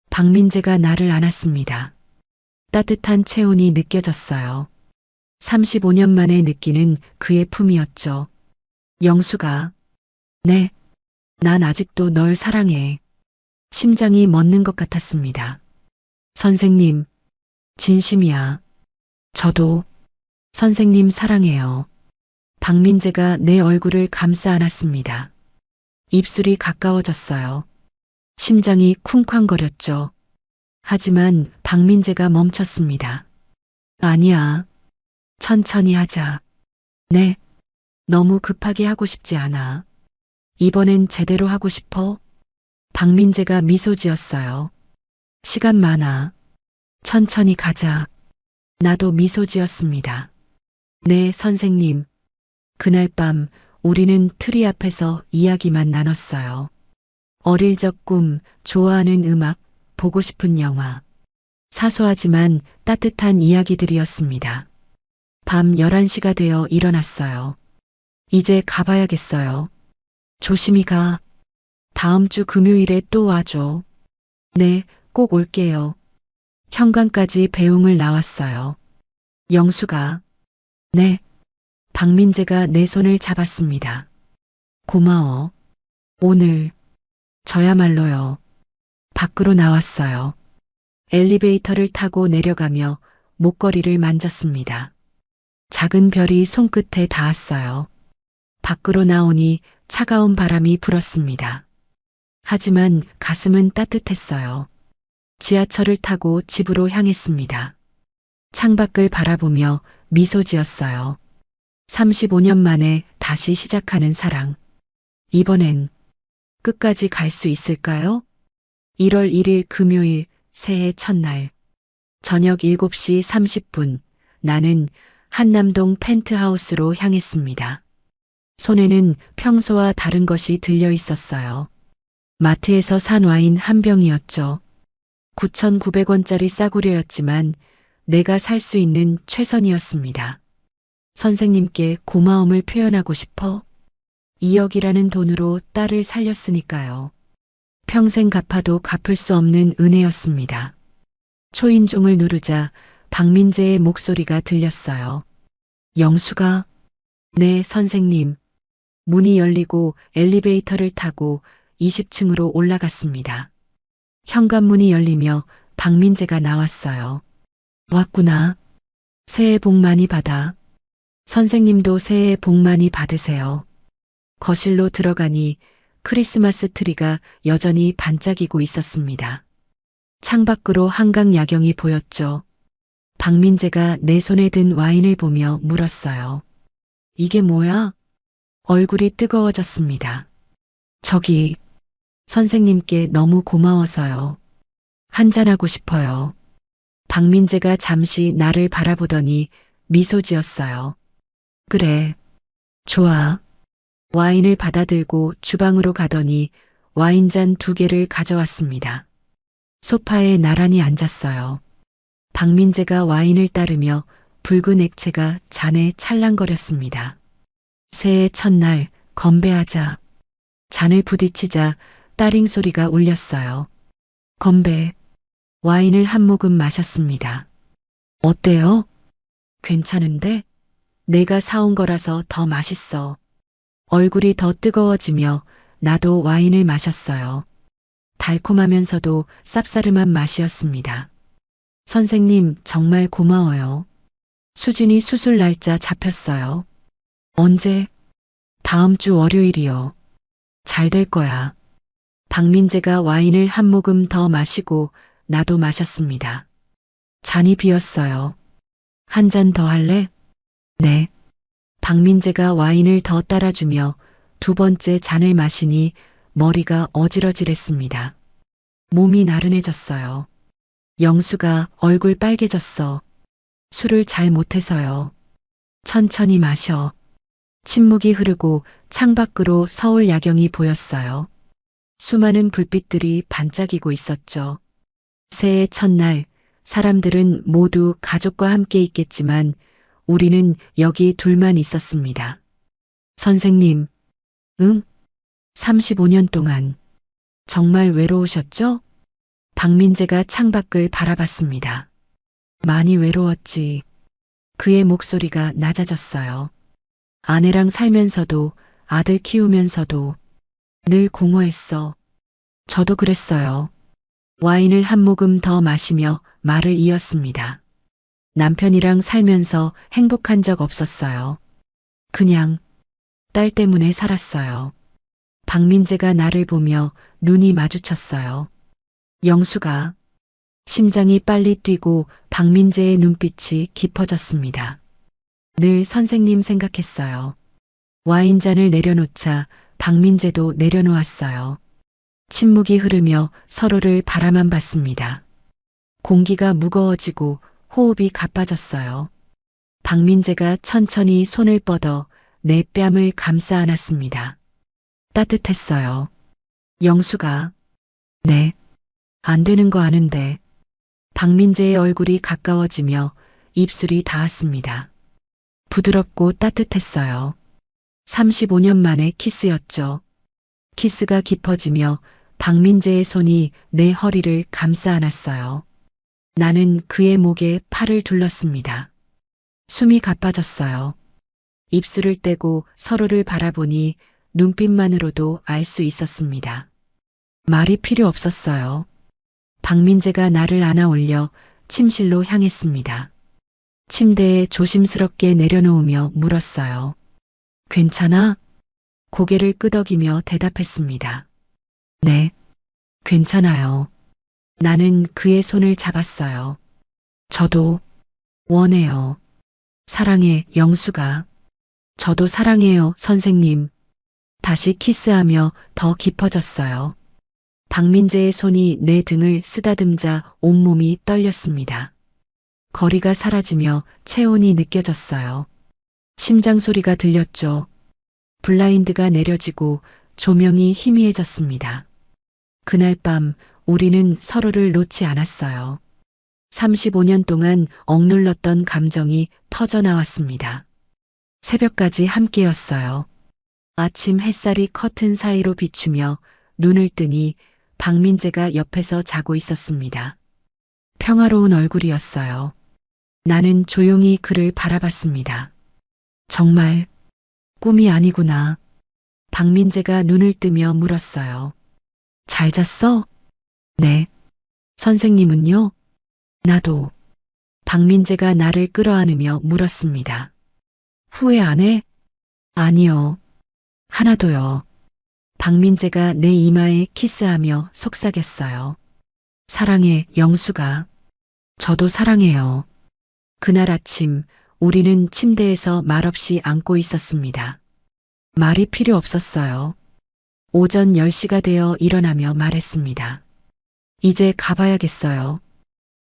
박민재가 나를 안았습니다. 따뜻한 체온이 느껴졌어요. 35년 만에 느끼는 그의 품이었죠. 영수가, 네, 난 아직도 널 사랑해. 심장이 멎는 것 같았습니다. 선생님, 진심이야. 저도 선생님 사랑해요. 박민재가 내 얼굴을 감싸 안았습니다. 입술이 가까워졌어요. 심장이 쿵쾅거렸죠. 하지만 박민재가 멈췄습니다. 아니야. 천천히 하자. 네. 너무 급하게 하고 싶지 않아. 이번엔 제대로 하고 싶어. 박민재가 미소 지었어요. 시간 많아. 천천히 가자. 나도 미소 지었습니다. 네, 선생님. 그날 밤 우리는 트리 앞에서 이야기만 나눴어요. 어릴 적 꿈, 좋아하는 음악, 보고 싶은 영화. 사소하지만 따뜻한 이야기들이었습니다. 밤 11시가 되어 일어났어요. 이제 가봐야겠어요. 조심히 가. 다음 주 금요일에 또 와줘. 네, 꼭 올게요. 현관까지 배웅을 나왔어요. 영수가, 네. 박민재가 내 손을 잡았습니다. 고마워. 오늘, 저야말로요. 밖으로 나왔어요. 엘리베이터를 타고 내려가며 목걸이를 만졌습니다. 작은 별이 손끝에 닿았어요. 밖으로 나오니 차가운 바람이 불었습니다. 하지만 가슴은 따뜻했어요. 지하철을 타고 집으로 향했습니다. 창밖을 바라보며 미소 지었어요. 35년 만에 다시 시작하는 사랑. 이번엔 끝까지 갈 수 있을까요? 1월 1일 금요일 새해 첫날. 저녁 7시 30분 나는 한남동 펜트하우스로 향했습니다. 손에는 평소와 다른 것이 들려 있었어요. 마트에서 산 와인 한 병이었죠. 9,900원짜리 싸구려였지만 내가 살 수 있는 최선이었습니다. 선생님께 고마움을 표현하고 싶어 2억이라는 돈으로 딸을 살렸으니까요. 평생 갚아도 갚을 수 없는 은혜였습니다. 초인종을 누르자 박민재의 목소리가 들렸어요. 영수가, 네, 선생님. 문이 열리고 엘리베이터를 타고 20층으로 올라갔습니다. 현관문이 열리며 박민재가 나왔어요. 왔구나. 새해 복 많이 받아. 선생님도 새해 복 많이 받으세요. 거실로 들어가니 크리스마스 트리가 여전히 반짝이고 있었습니다. 창밖으로 한강 야경이 보였죠. 박민재가 내 손에 든 와인을 보며 물었어요. 이게 뭐야? 얼굴이 뜨거워졌습니다. 저기, 선생님께 너무 고마워서요. 한잔하고 싶어요. 박민재가 잠시 나를 바라보더니 미소 지었어요. 그래, 좋아. 와인을 받아들고 주방으로 가더니 와인잔 2개를 가져왔습니다. 소파에 나란히 앉았어요. 박민재가 와인을 따르며 붉은 액체가 잔에 찰랑거렸습니다. 새해 첫날 건배하자. 잔을 부딪히자 따링 소리가 울렸어요. 건배. 와인을 한 모금 마셨습니다. 어때요? 괜찮은데? 내가 사온 거라서 더 맛있어. 얼굴이 더 뜨거워지며 나도 와인을 마셨어요. 달콤하면서도 쌉싸름한 맛이었습니다. 선생님 정말 고마워요. 수진이 수술 날짜 잡혔어요. 언제? 다음 주 월요일이요. 잘 될 거야. 박민재가 와인을 한 모금 더 마시고 나도 마셨습니다. 잔이 비었어요. 한 잔 더 할래? 네. 박민재가 와인을 더 따라주며 2번째 잔을 마시니 머리가 어지러질했습니다. 몸이 나른해졌어요. 영수가 얼굴 빨개졌어. 술을 잘 못해서요. 천천히 마셔. 침묵이 흐르고 창밖으로 서울 야경이 보였어요. 수많은 불빛들이 반짝이고 있었죠. 새해 첫날, 사람들은 모두 가족과 함께 있겠지만 우리는 여기 둘만 있었습니다. 선생님, 응? 35년 동안 정말 외로우셨죠? 박민재가 창밖을 바라봤습니다. 많이 외로웠지. 그의 목소리가 낮아졌어요. 아내랑 살면서도 아들 키우면서도 늘 공허했어. 저도 그랬어요. 와인을 한 모금 더 마시며 말을 이었습니다. 남편이랑 살면서 행복한 적 없었어요. 그냥 딸 때문에 살았어요. 박민재가 나를 보며 눈이 마주쳤어요. 영수가 심장이 빨리 뛰고 박민재의 눈빛이 깊어졌습니다. 늘 선생님 생각했어요. 와인잔을 내려놓자 박민재도 내려놓았어요. 침묵이 흐르며 서로를 바라만 봤습니다. 공기가 무거워지고 호흡이 가빠졌어요. 박민재가 천천히 손을 뻗어 내 뺨을 감싸 안았습니다. 따뜻했어요. 영수가, 네, 안 되는 거 아는데. 박민재의 얼굴이 가까워지며 입술이 닿았습니다. 부드럽고 따뜻했어요. 35년 만에 키스였죠. 키스가 깊어지며 박민재의 손이 내 허리를 감싸 안았어요. 나는 그의 목에 팔을 둘렀습니다. 숨이 가빠졌어요. 입술을 떼고 서로를 바라보니 눈빛만으로도 알 수 있었습니다. 말이 필요 없었어요. 박민재가 나를 안아 올려 침실로 향했습니다. 침대에 조심스럽게 내려놓으며 물었어요. 괜찮아? 고개를 끄덕이며 대답했습니다. 네, 괜찮아요. 나는 그의 손을 잡았어요. 저도 원해요. 사랑해, 영수가. 저도 사랑해요, 선생님. 다시 키스하며 더 깊어졌어요. 박민재의 손이 내 등을 쓰다듬자 온몸이 떨렸습니다. 거리가 사라지며 체온이 느껴졌어요. 심장 소리가 들렸죠. 블라인드가 내려지고 조명이 희미해졌습니다. 그날 밤 우리는 서로를 놓지 않았어요. 35년 동안 억눌렀던 감정이 터져나왔습니다. 새벽까지 함께였어요. 아침 햇살이 커튼 사이로 비추며 눈을 뜨니 박민재가 옆에서 자고 있었습니다. 평화로운 얼굴이었어요. 나는 조용히 그를 바라봤습니다. 정말 꿈이 아니구나. 박민재가 눈을 뜨며 물었어요. 잘 잤어? 네. 선생님은요? 나도. 박민재가 나를 끌어안으며 물었습니다. 후회 안 해? 아니요. 하나도요. 박민재가 내 이마에 키스하며 속삭였어요. 사랑해, 영수가. 저도 사랑해요. 그날 아침 우리는 침대에서 말없이 안고 있었습니다. 말이 필요 없었어요. 오전 10시가 되어 일어나며 말했습니다. 이제 가봐야겠어요.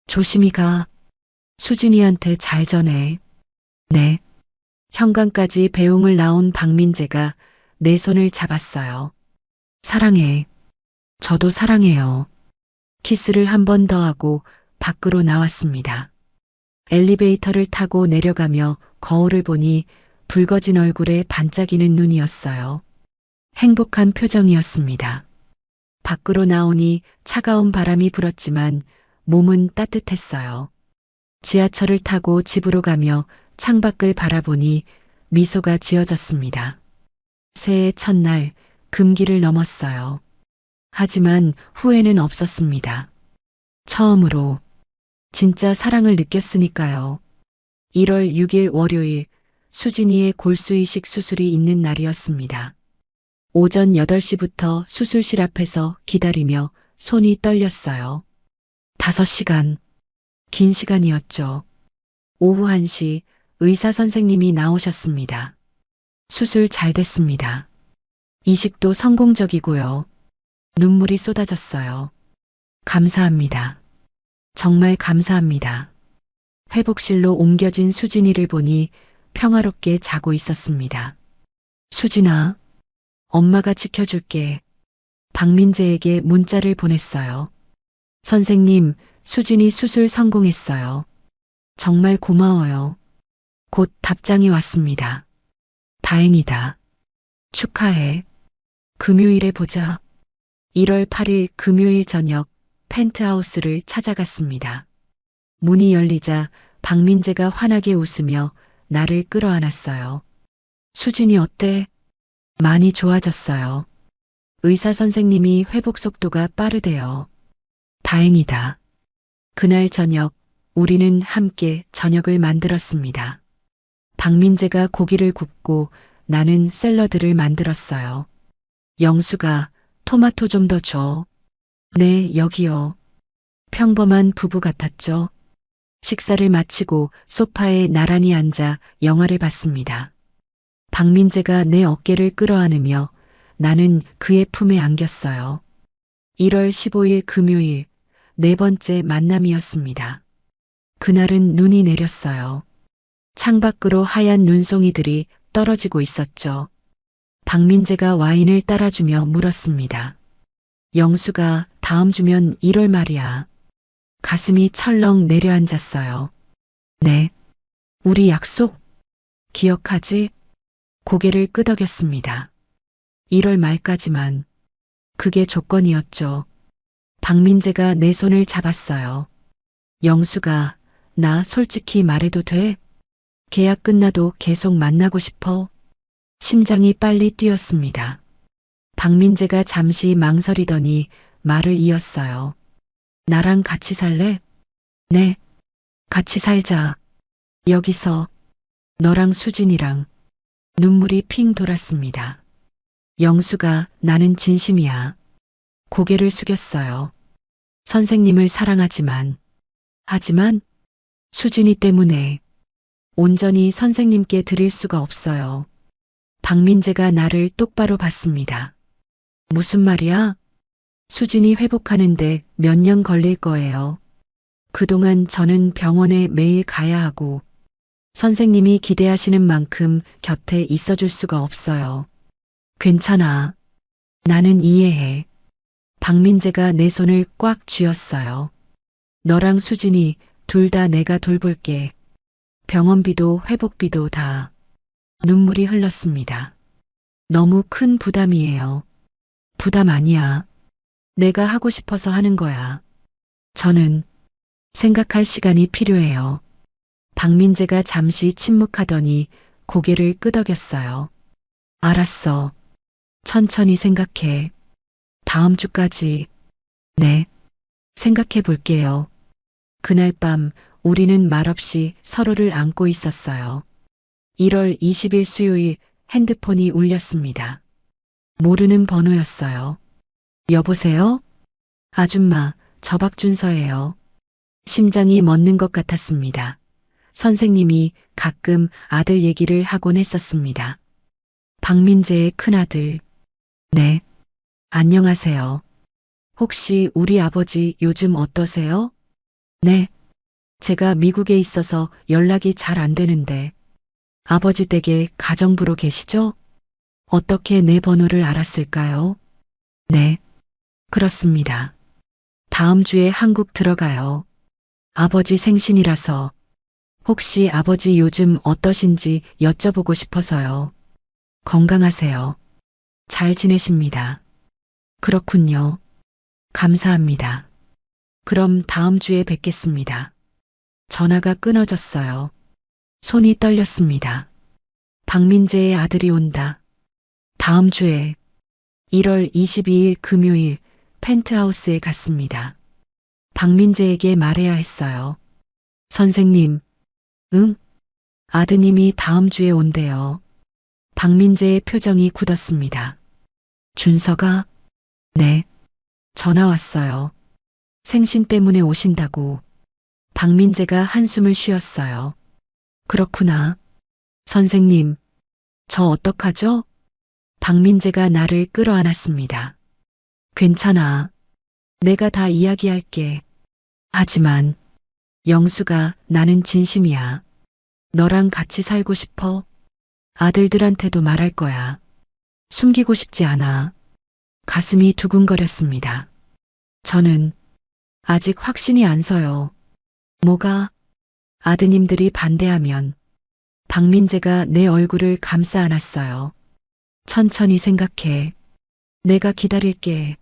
조심히 가. 수진이한테 잘 전해. 네. 현관까지 배웅을 나온 박민재가 내 손을 잡았어요. 사랑해. 저도 사랑해요. 키스를 한 번 더 하고 밖으로 나왔습니다. 엘리베이터를 타고 내려가며 거울을 보니 붉어진 얼굴에 반짝이는 눈이었어요. 행복한 표정이었습니다. 밖으로 나오니 차가운 바람이 불었지만 몸은 따뜻했어요. 지하철을 타고 집으로 가며 창밖을 바라보니 미소가 지어졌습니다. 새해 첫날 금기를 넘었어요. 하지만 후회는 없었습니다. 처음으로 진짜 사랑을 느꼈으니까요. 1월 6일 월요일 수진이의 골수이식 수술이 있는 날이었습니다. 오전 8시부터 수술실 앞에서 기다리며 손이 떨렸어요. 5시간. 긴 시간이었죠. 오후 1시 의사 선생님이 나오셨습니다. 수술 잘 됐습니다. 이식도 성공적이고요. 눈물이 쏟아졌어요. 감사합니다. 정말 감사합니다. 회복실로 옮겨진 수진이를 보니 평화롭게 자고 있었습니다. 수진아, 엄마가 지켜줄게. 박민재에게 문자를 보냈어요. 선생님, 수진이 수술 성공했어요. 정말 고마워요. 곧 답장이 왔습니다. 다행이다. 축하해. 금요일에 보자. 1월 8일 금요일 저녁 펜트하우스를 찾아갔습니다. 문이 열리자 박민재가 환하게 웃으며 나를 끌어안았어요. 수진이 어때? 많이 좋아졌어요. 의사 선생님이 회복 속도가 빠르대요. 다행이다. 그날 저녁 우리는 함께 저녁을 만들었습니다. 박민재가 고기를 굽고 나는 샐러드를 만들었어요. 영수가 토마토 좀 더 줘. 네, 여기요. 평범한 부부 같았죠. 식사를 마치고 소파에 나란히 앉아 영화를 봤습니다. 박민재가 내 어깨를 끌어안으며 나는 그의 품에 안겼어요. 1월 15일 금요일 네 번째 만남이었습니다. 그날은 눈이 내렸어요. 창밖으로 하얀 눈송이들이 떨어지고 있었죠. 박민재가 와인을 따라주며 물었습니다. 영수가 다음 주면 1월 말이야. 가슴이 철렁 내려앉았어요. 네. 우리 약속? 기억하지? 고개를 끄덕였습니다. 1월 말까지만. 그게 조건이었죠. 박민재가 내 손을 잡았어요. 영수가 나 솔직히 말해도 돼? 계약 끝나도 계속 만나고 싶어? 심장이 빨리 뛰었습니다. 박민재가 잠시 망설이더니 말을 이었어요. 나랑 같이 살래? 네. 같이 살자. 여기서 너랑 수진이랑. 눈물이 핑 돌았습니다. 영수가 나는 진심이야. 고개를 숙였어요. 선생님을 사랑하지만 수진이 때문에 온전히 선생님께 드릴 수가 없어요. 박민재가 나를 똑바로 봤습니다. 무슨 말이야? 수진이 회복하는데 몇 년 걸릴 거예요. 그동안 저는 병원에 매일 가야 하고 선생님이 기대하시는 만큼 곁에 있어줄 수가 없어요. 괜찮아. 나는 이해해. 박민재가 내 손을 꽉 쥐었어요. 너랑 수진이 둘 다 내가 돌볼게. 병원비도 회복비도 다. 눈물이 흘렀습니다. 너무 큰 부담이에요. 부담 아니야. 내가 하고 싶어서 하는 거야. 저는 생각할 시간이 필요해요. 박민재가 잠시 침묵하더니 고개를 끄덕였어요. 알았어. 천천히 생각해. 다음 주까지. 네. 생각해 볼게요. 그날 밤 우리는 말없이 서로를 안고 있었어요. 1월 20일 수요일 핸드폰이 울렸습니다. 모르는 번호였어요. 여보세요? 아줌마, 저 박준서예요. 심장이 멎는 것 같았습니다. 선생님이 가끔 아들 얘기를 하곤 했었습니다. 박민재의 큰아들. 네. 안녕하세요. 혹시 우리 아버지 요즘 어떠세요? 네. 제가 미국에 있어서 연락이 잘 안 되는데. 아버지 댁에 가정부로 계시죠? 어떻게 내 번호를 알았을까요? 네. 그렇습니다. 다음 주에 한국 들어가요. 아버지 생신이라서 혹시 아버지 요즘 어떠신지 여쭤보고 싶어서요. 건강하세요. 잘 지내십니다. 그렇군요. 감사합니다. 그럼 다음 주에 뵙겠습니다. 전화가 끊어졌어요. 손이 떨렸습니다. 박민재의 아들이 온다. 다음 주에 1월 22일 금요일 펜트하우스에 갔습니다. 박민재에게 말해야 했어요. 선생님, 응? 아드님이 다음 주에 온대요. 박민재의 표정이 굳었습니다. 준서가? 네. 전화 왔어요. 생신 때문에 오신다고. 박민재가 한숨을 쉬었어요. 그렇구나. 선생님, 저 어떡하죠? 박민재가 나를 끌어안았습니다. 괜찮아. 내가 다 이야기할게. 하지만 영수가 나는 진심이야. 너랑 같이 살고 싶어. 아들들한테도 말할 거야. 숨기고 싶지 않아. 가슴이 두근거렸습니다. 저는 아직 확신이 안 서요. 뭐가? 아드님들이 반대하면 박민재가 내 얼굴을 감싸 안았어요. 천천히 생각해. 내가 기다릴게.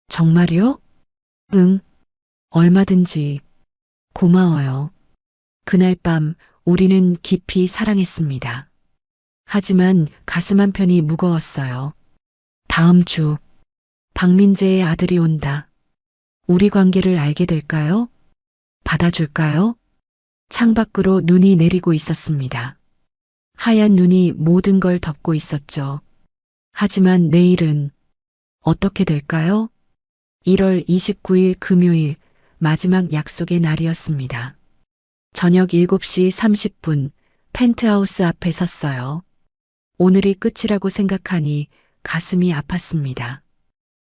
정말요? 응. 얼마든지. 고마워요. 그날 밤 우리는 깊이 사랑했습니다. 하지만 가슴 한편이 무거웠어요. 다음 주 박민재의 아들이 온다. 우리 관계를 알게 될까요? 받아줄까요? 창밖으로 눈이 내리고 있었습니다. 하얀 눈이 모든 걸 덮고 있었죠. 하지만 내일은 어떻게 될까요? 1월 29일 금요일 마지막 약속의 날이었습니다. 저녁 7시 30분 펜트하우스 앞에 섰어요. 오늘이 끝이라고 생각하니 가슴이 아팠습니다.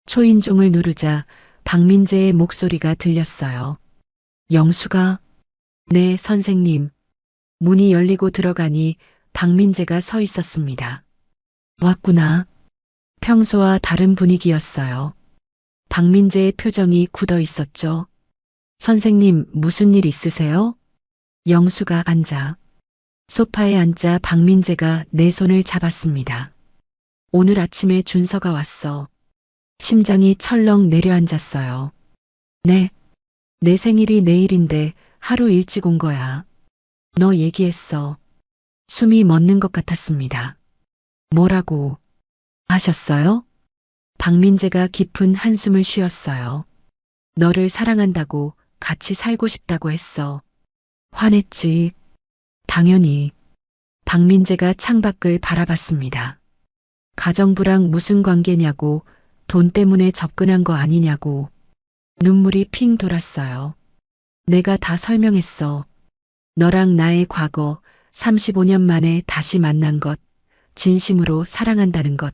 초인종을 누르자 박민재의 목소리가 들렸어요. 영수가? 네, 선생님. 문이 열리고 들어가니 박민재가 서 있었습니다. 왔구나. 평소와 다른 분위기였어요. 박민재의 표정이 굳어 있었죠. 선생님, 무슨 일 있으세요? 영수가 앉아. 소파에 앉자 박민재가 내 손을 잡았습니다. 오늘 아침에 준서가 왔어. 심장이 철렁 내려앉았어요. 네. 내 생일이 내일인데 하루 일찍 온 거야. 너 얘기했어. 숨이 멎는 것 같았습니다. 뭐라고 하셨어요? 박민재가 깊은 한숨을 쉬었어요. 너를 사랑한다고 같이 살고 싶다고 했어. 화냈지. 당연히. 박민재가 창밖을 바라봤습니다. 가정부랑 무슨 관계냐고, 돈 때문에 접근한 거 아니냐고. 눈물이 핑 돌았어요. 내가 다 설명했어. 너랑 나의 과거, 35년 만에 다시 만난 것, 진심으로 사랑한다는 것.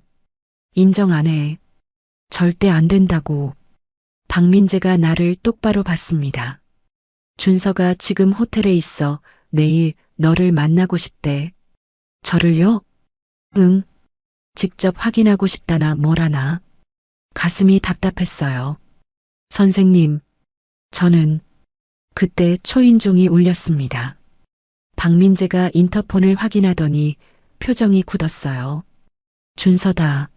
인정 안 해. 절대 안 된다고. 박민재가 나를 똑바로 봤습니다. 준서가 지금 호텔에 있어. 내일 너를 만나고 싶대. 저를요? 응. 직접 확인하고 싶다나 뭐라나. 가슴이 답답했어요. 선생님, 저는 그때 초인종이 울렸습니다. 박민재가 인터폰을 확인하더니 표정이 굳었어요. 준서다.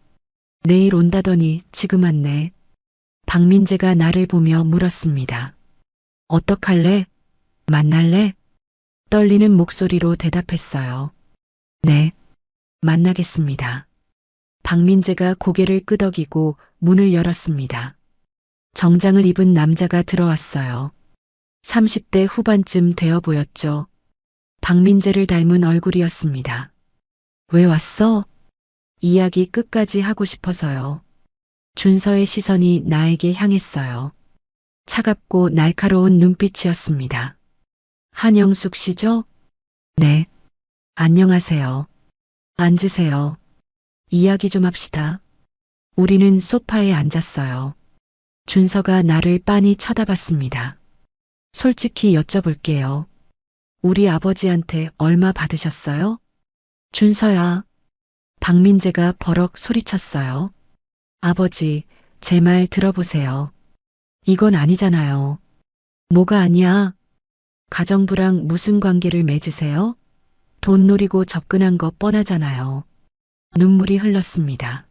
내일 온다더니 지금 왔네. 박민재가 나를 보며 물었습니다. 어떡할래? 만날래? 떨리는 목소리로 대답했어요. 네, 만나겠습니다. 박민재가 고개를 끄덕이고 문을 열었습니다. 정장을 입은 남자가 들어왔어요. 30대 후반쯤 되어 보였죠. 박민재를 닮은 얼굴이었습니다. 왜 왔어? 이야기 끝까지 하고 싶어서요. 준서의 시선이 나에게 향했어요. 차갑고 날카로운 눈빛이었습니다. 한영숙 씨죠? 네. 안녕하세요. 앉으세요. 이야기 좀 합시다. 우리는 소파에 앉았어요. 준서가 나를 빤히 쳐다봤습니다. 솔직히 여쭤볼게요. 우리 아버지한테 얼마 받으셨어요? 준서야. 박민재가 버럭 소리쳤어요. 아버지, 제 말 들어보세요. 이건 아니잖아요. 뭐가 아니야? 가정부랑 무슨 관계를 맺으세요? 돈 노리고 접근한 거 뻔하잖아요. 눈물이 흘렀습니다.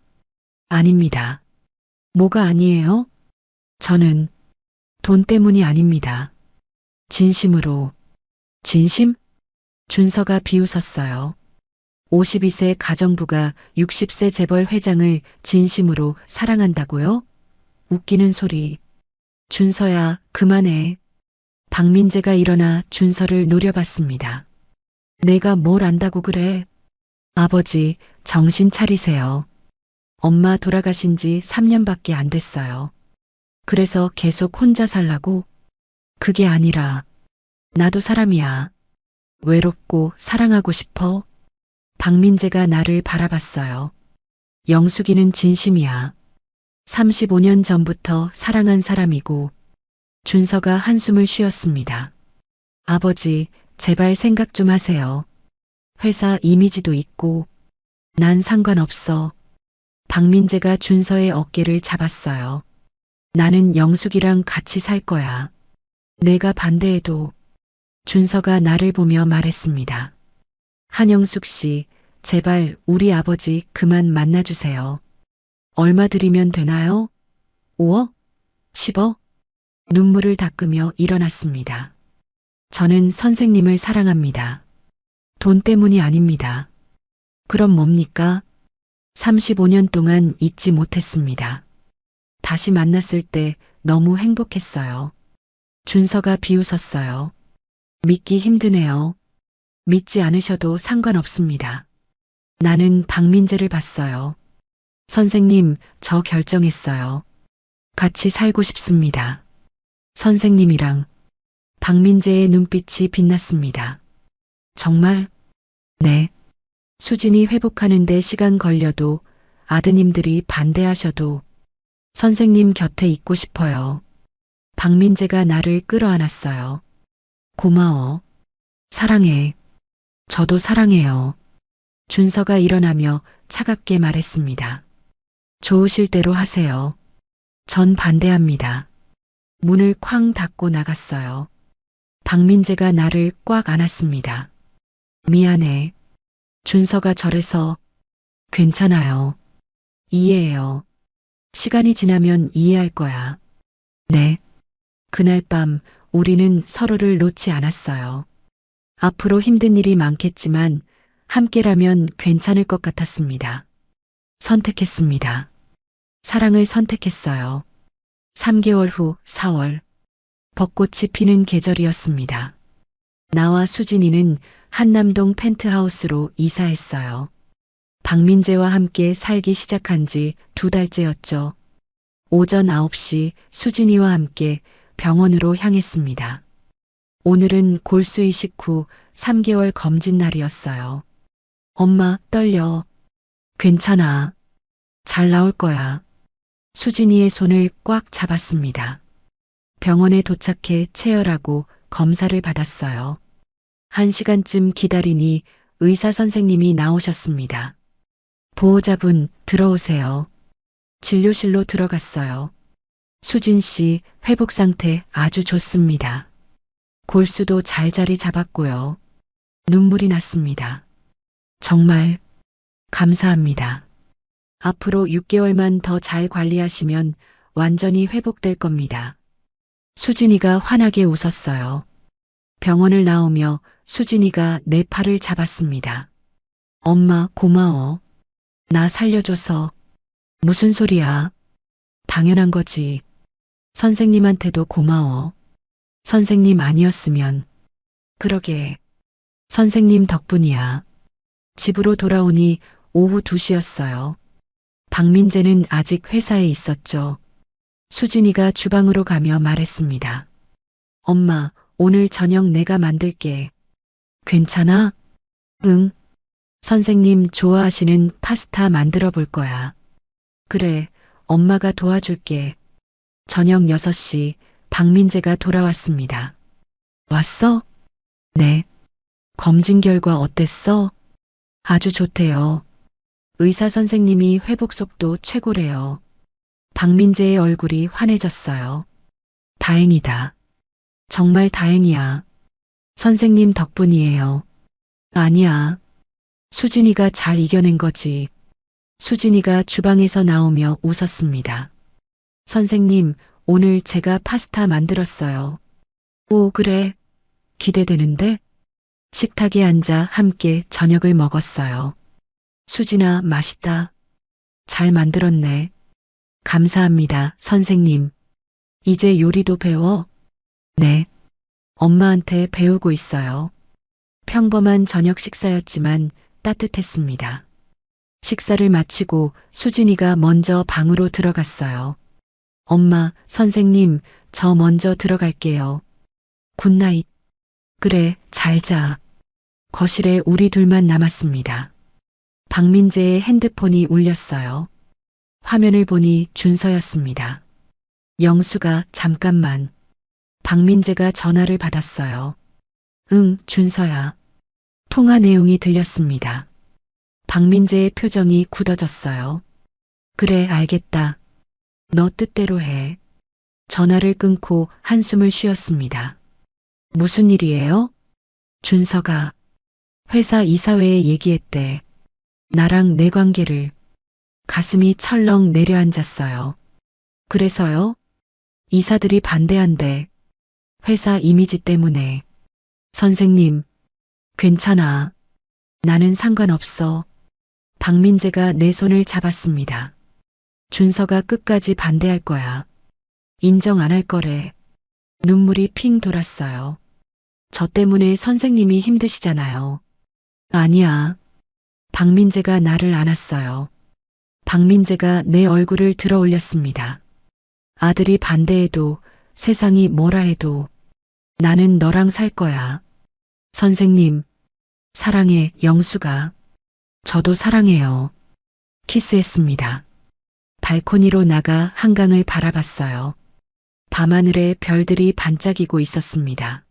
아닙니다. 뭐가 아니에요? 저는 돈 때문이 아닙니다. 진심으로. 진심? 준서가 비웃었어요. 52세 가정부가 60세 재벌 회장을 진심으로 사랑한다고요? 웃기는 소리. 준서야, 그만해. 박민재가 일어나 준서를 노려봤습니다. 내가 뭘 안다고 그래? 아버지, 정신 차리세요. 엄마 돌아가신 지 3년밖에 안 됐어요. 그래서 계속 혼자 살라고? 그게 아니라, 나도 사람이야. 외롭고 사랑하고 싶어? 박민재가 나를 바라봤어요. 영숙이는 진심이야. 35년 전부터 사랑한 사람이고. 준서가 한숨을 쉬었습니다. 아버지, 제발 생각 좀 하세요. 회사 이미지도 있고. 난 상관없어. 박민재가 준서의 어깨를 잡았어요. 나는 영숙이랑 같이 살 거야. 내가 반대해도 준서가 나를 보며 말했습니다. 한영숙 씨, 제발 우리 아버지 그만 만나주세요. 얼마 드리면 되나요? 5억? 10억? 눈물을 닦으며 일어났습니다. 저는 선생님을 사랑합니다. 돈 때문이 아닙니다. 그럼 뭡니까? 35년 동안 잊지 못했습니다. 다시 만났을 때 너무 행복했어요. 준서가 비웃었어요. 믿기 힘드네요. 믿지 않으셔도 상관없습니다. 나는 박민재를 봤어요. 선생님, 저 결정했어요. 같이 살고 싶습니다. 선생님이랑. 박민재의 눈빛이 빛났습니다. 정말? 네. 수진이 회복하는데 시간 걸려도 아드님들이 반대하셔도 선생님 곁에 있고 싶어요. 박민재가 나를 끌어안았어요. 고마워. 사랑해. 저도 사랑해요. 준서가 일어나며 차갑게 말했습니다. 좋으실 대로 하세요. 전 반대합니다. 문을 쾅 닫고 나갔어요. 박민재가 나를 꽉 안았습니다. 미안해. 준서가 저래서. 괜찮아요. 이해해요. 시간이 지나면 이해할 거야. 네. 그날 밤 우리는 서로를 놓지 않았어요. 앞으로 힘든 일이 많겠지만 함께라면 괜찮을 것 같았습니다. 선택했습니다. 사랑을 선택했어요. 3개월 후 4월. 벚꽃이 피는 계절이었습니다. 나와 수진이는 한남동 펜트하우스로 이사했어요. 박민재와 함께 살기 시작한 지 2달째였죠. 오전 9시 수진이와 함께 병원으로 향했습니다. 오늘은 골수 이식 후 3개월 검진 날이었어요. 엄마, 떨려. 괜찮아. 잘 나올 거야. 수진이의 손을 꽉 잡았습니다. 병원에 도착해 체열하고 검사를 받았어요. 1시간쯤 기다리니 의사 선생님이 나오셨습니다. 보호자분, 들어오세요. 진료실로 들어갔어요. 수진 씨 회복 상태 아주 좋습니다. 골수도 잘 자리 잡았고요. 눈물이 났습니다. 정말 감사합니다. 앞으로 6개월만 더 잘 관리하시면 완전히 회복될 겁니다. 수진이가 환하게 웃었어요. 병원을 나오며 수진이가 내 팔을 잡았습니다. 엄마, 고마워. 나 살려줘서. 무슨 소리야? 당연한 거지. 선생님한테도 고마워. 선생님 아니었으면. 그러게. 선생님 덕분이야. 집으로 돌아오니 오후 2시였어요. 박민재는 아직 회사에 있었죠. 수진이가 주방으로 가며 말했습니다. 엄마, 오늘 저녁 내가 만들게. 괜찮아? 응. 선생님 좋아하시는 파스타 만들어 볼 거야. 그래, 엄마가 도와줄게. 저녁 6시 박민재가 돌아왔습니다. 왔어? 네. 검진 결과 어땠어? 아주 좋대요. 의사 선생님이 회복 속도 최고래요. 박민재의 얼굴이 환해졌어요. 다행이다. 정말 다행이야. 선생님 덕분이에요. 아니야. 수진이가 잘 이겨낸 거지. 수진이가 주방에서 나오며 웃었습니다. 선생님, 오늘 제가 파스타 만들었어요. 오, 그래. 기대되는데? 식탁에 앉아 함께 저녁을 먹었어요. 수진아, 맛있다. 잘 만들었네. 감사합니다, 선생님. 이제 요리도 배워? 네. 엄마한테 배우고 있어요. 평범한 저녁 식사였지만 따뜻했습니다. 식사를 마치고 수진이가 먼저 방으로 들어갔어요. 엄마, 선생님, 저 먼저 들어갈게요. 굿나잇. 그래, 잘 자. 거실에 우리 둘만 남았습니다. 박민재의 핸드폰이 울렸어요. 화면을 보니 준서였습니다. 영수가 잠깐만. 박민재가 전화를 받았어요. 응, 준서야. 통화 내용이 들렸습니다. 박민재의 표정이 굳어졌어요. 그래, 알겠다. 너 뜻대로 해. 전화를 끊고 한숨을 쉬었습니다. 무슨 일이에요? 준서가 회사 이사회에 얘기했대. 나랑 내 관계를. 가슴이 철렁 내려앉았어요. 그래서요? 이사들이 반대한대. 회사 이미지 때문에. 선생님, 괜찮아. 나는 상관없어. 박민재가 내 손을 잡았습니다. 준서가 끝까지 반대할 거야. 인정 안 할 거래. 눈물이 핑 돌았어요. 저 때문에 선생님이 힘드시잖아요. 아니야. 박민재가 나를 안았어요. 박민재가 내 얼굴을 들어 올렸습니다. 아들이 반대해도 세상이 뭐라 해도 나는 너랑 살 거야. 선생님, 사랑해, 영수가. 저도 사랑해요. 키스했습니다. 발코니로 나가 한강을 바라봤어요. 밤하늘에 별들이 반짝이고 있었습니다.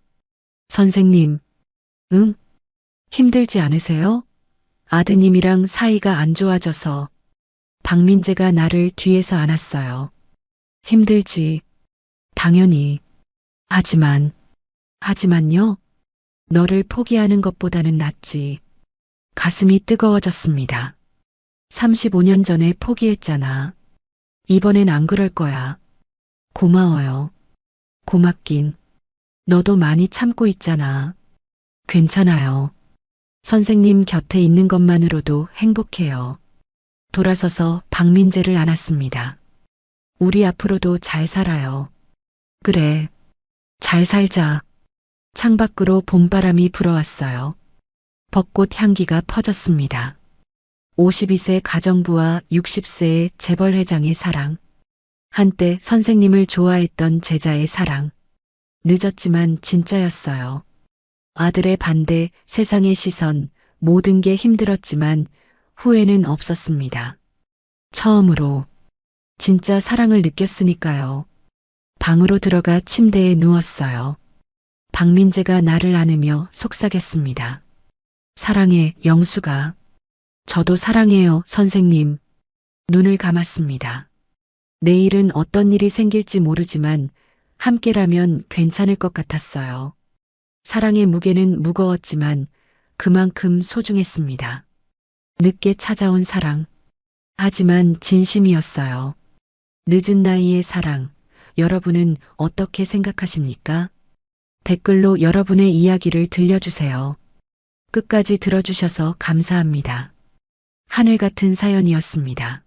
선생님, 응? 힘들지 않으세요? 아드님이랑 사이가 안 좋아져서 박민재가 나를 뒤에서 안았어요. 힘들지. 당연히. 하지만요? 너를 포기하는 것보다는 낫지. 가슴이 뜨거워졌습니다. 35년 전에 포기했잖아. 이번엔 안 그럴 거야. 고마워요. 고맙긴. 너도 많이 참고 있잖아. 괜찮아요. 선생님 곁에 있는 것만으로도 행복해요. 돌아서서 박민재를 안았습니다. 우리 앞으로도 잘 살아요. 그래. 잘 살자. 창밖으로 봄바람이 불어왔어요. 벚꽃 향기가 퍼졌습니다. 52세 가정부와 60세의 재벌회장의 사랑. 한때 선생님을 좋아했던 제자의 사랑. 늦었지만 진짜였어요. 아들의 반대, 세상의 시선, 모든 게 힘들었지만 후회는 없었습니다. 처음으로 진짜 사랑을 느꼈으니까요. 방으로 들어가 침대에 누웠어요. 박민재가 나를 안으며 속삭였습니다. 사랑해, 영수가. 저도 사랑해요, 선생님. 눈을 감았습니다. 내일은 어떤 일이 생길지 모르지만 함께라면 괜찮을 것 같았어요. 사랑의 무게는 무거웠지만 그만큼 소중했습니다. 늦게 찾아온 사랑. 하지만 진심이었어요. 늦은 나이의 사랑. 여러분은 어떻게 생각하십니까? 댓글로 여러분의 이야기를 들려주세요. 끝까지 들어주셔서 감사합니다. 하늘 같은 사연이었습니다.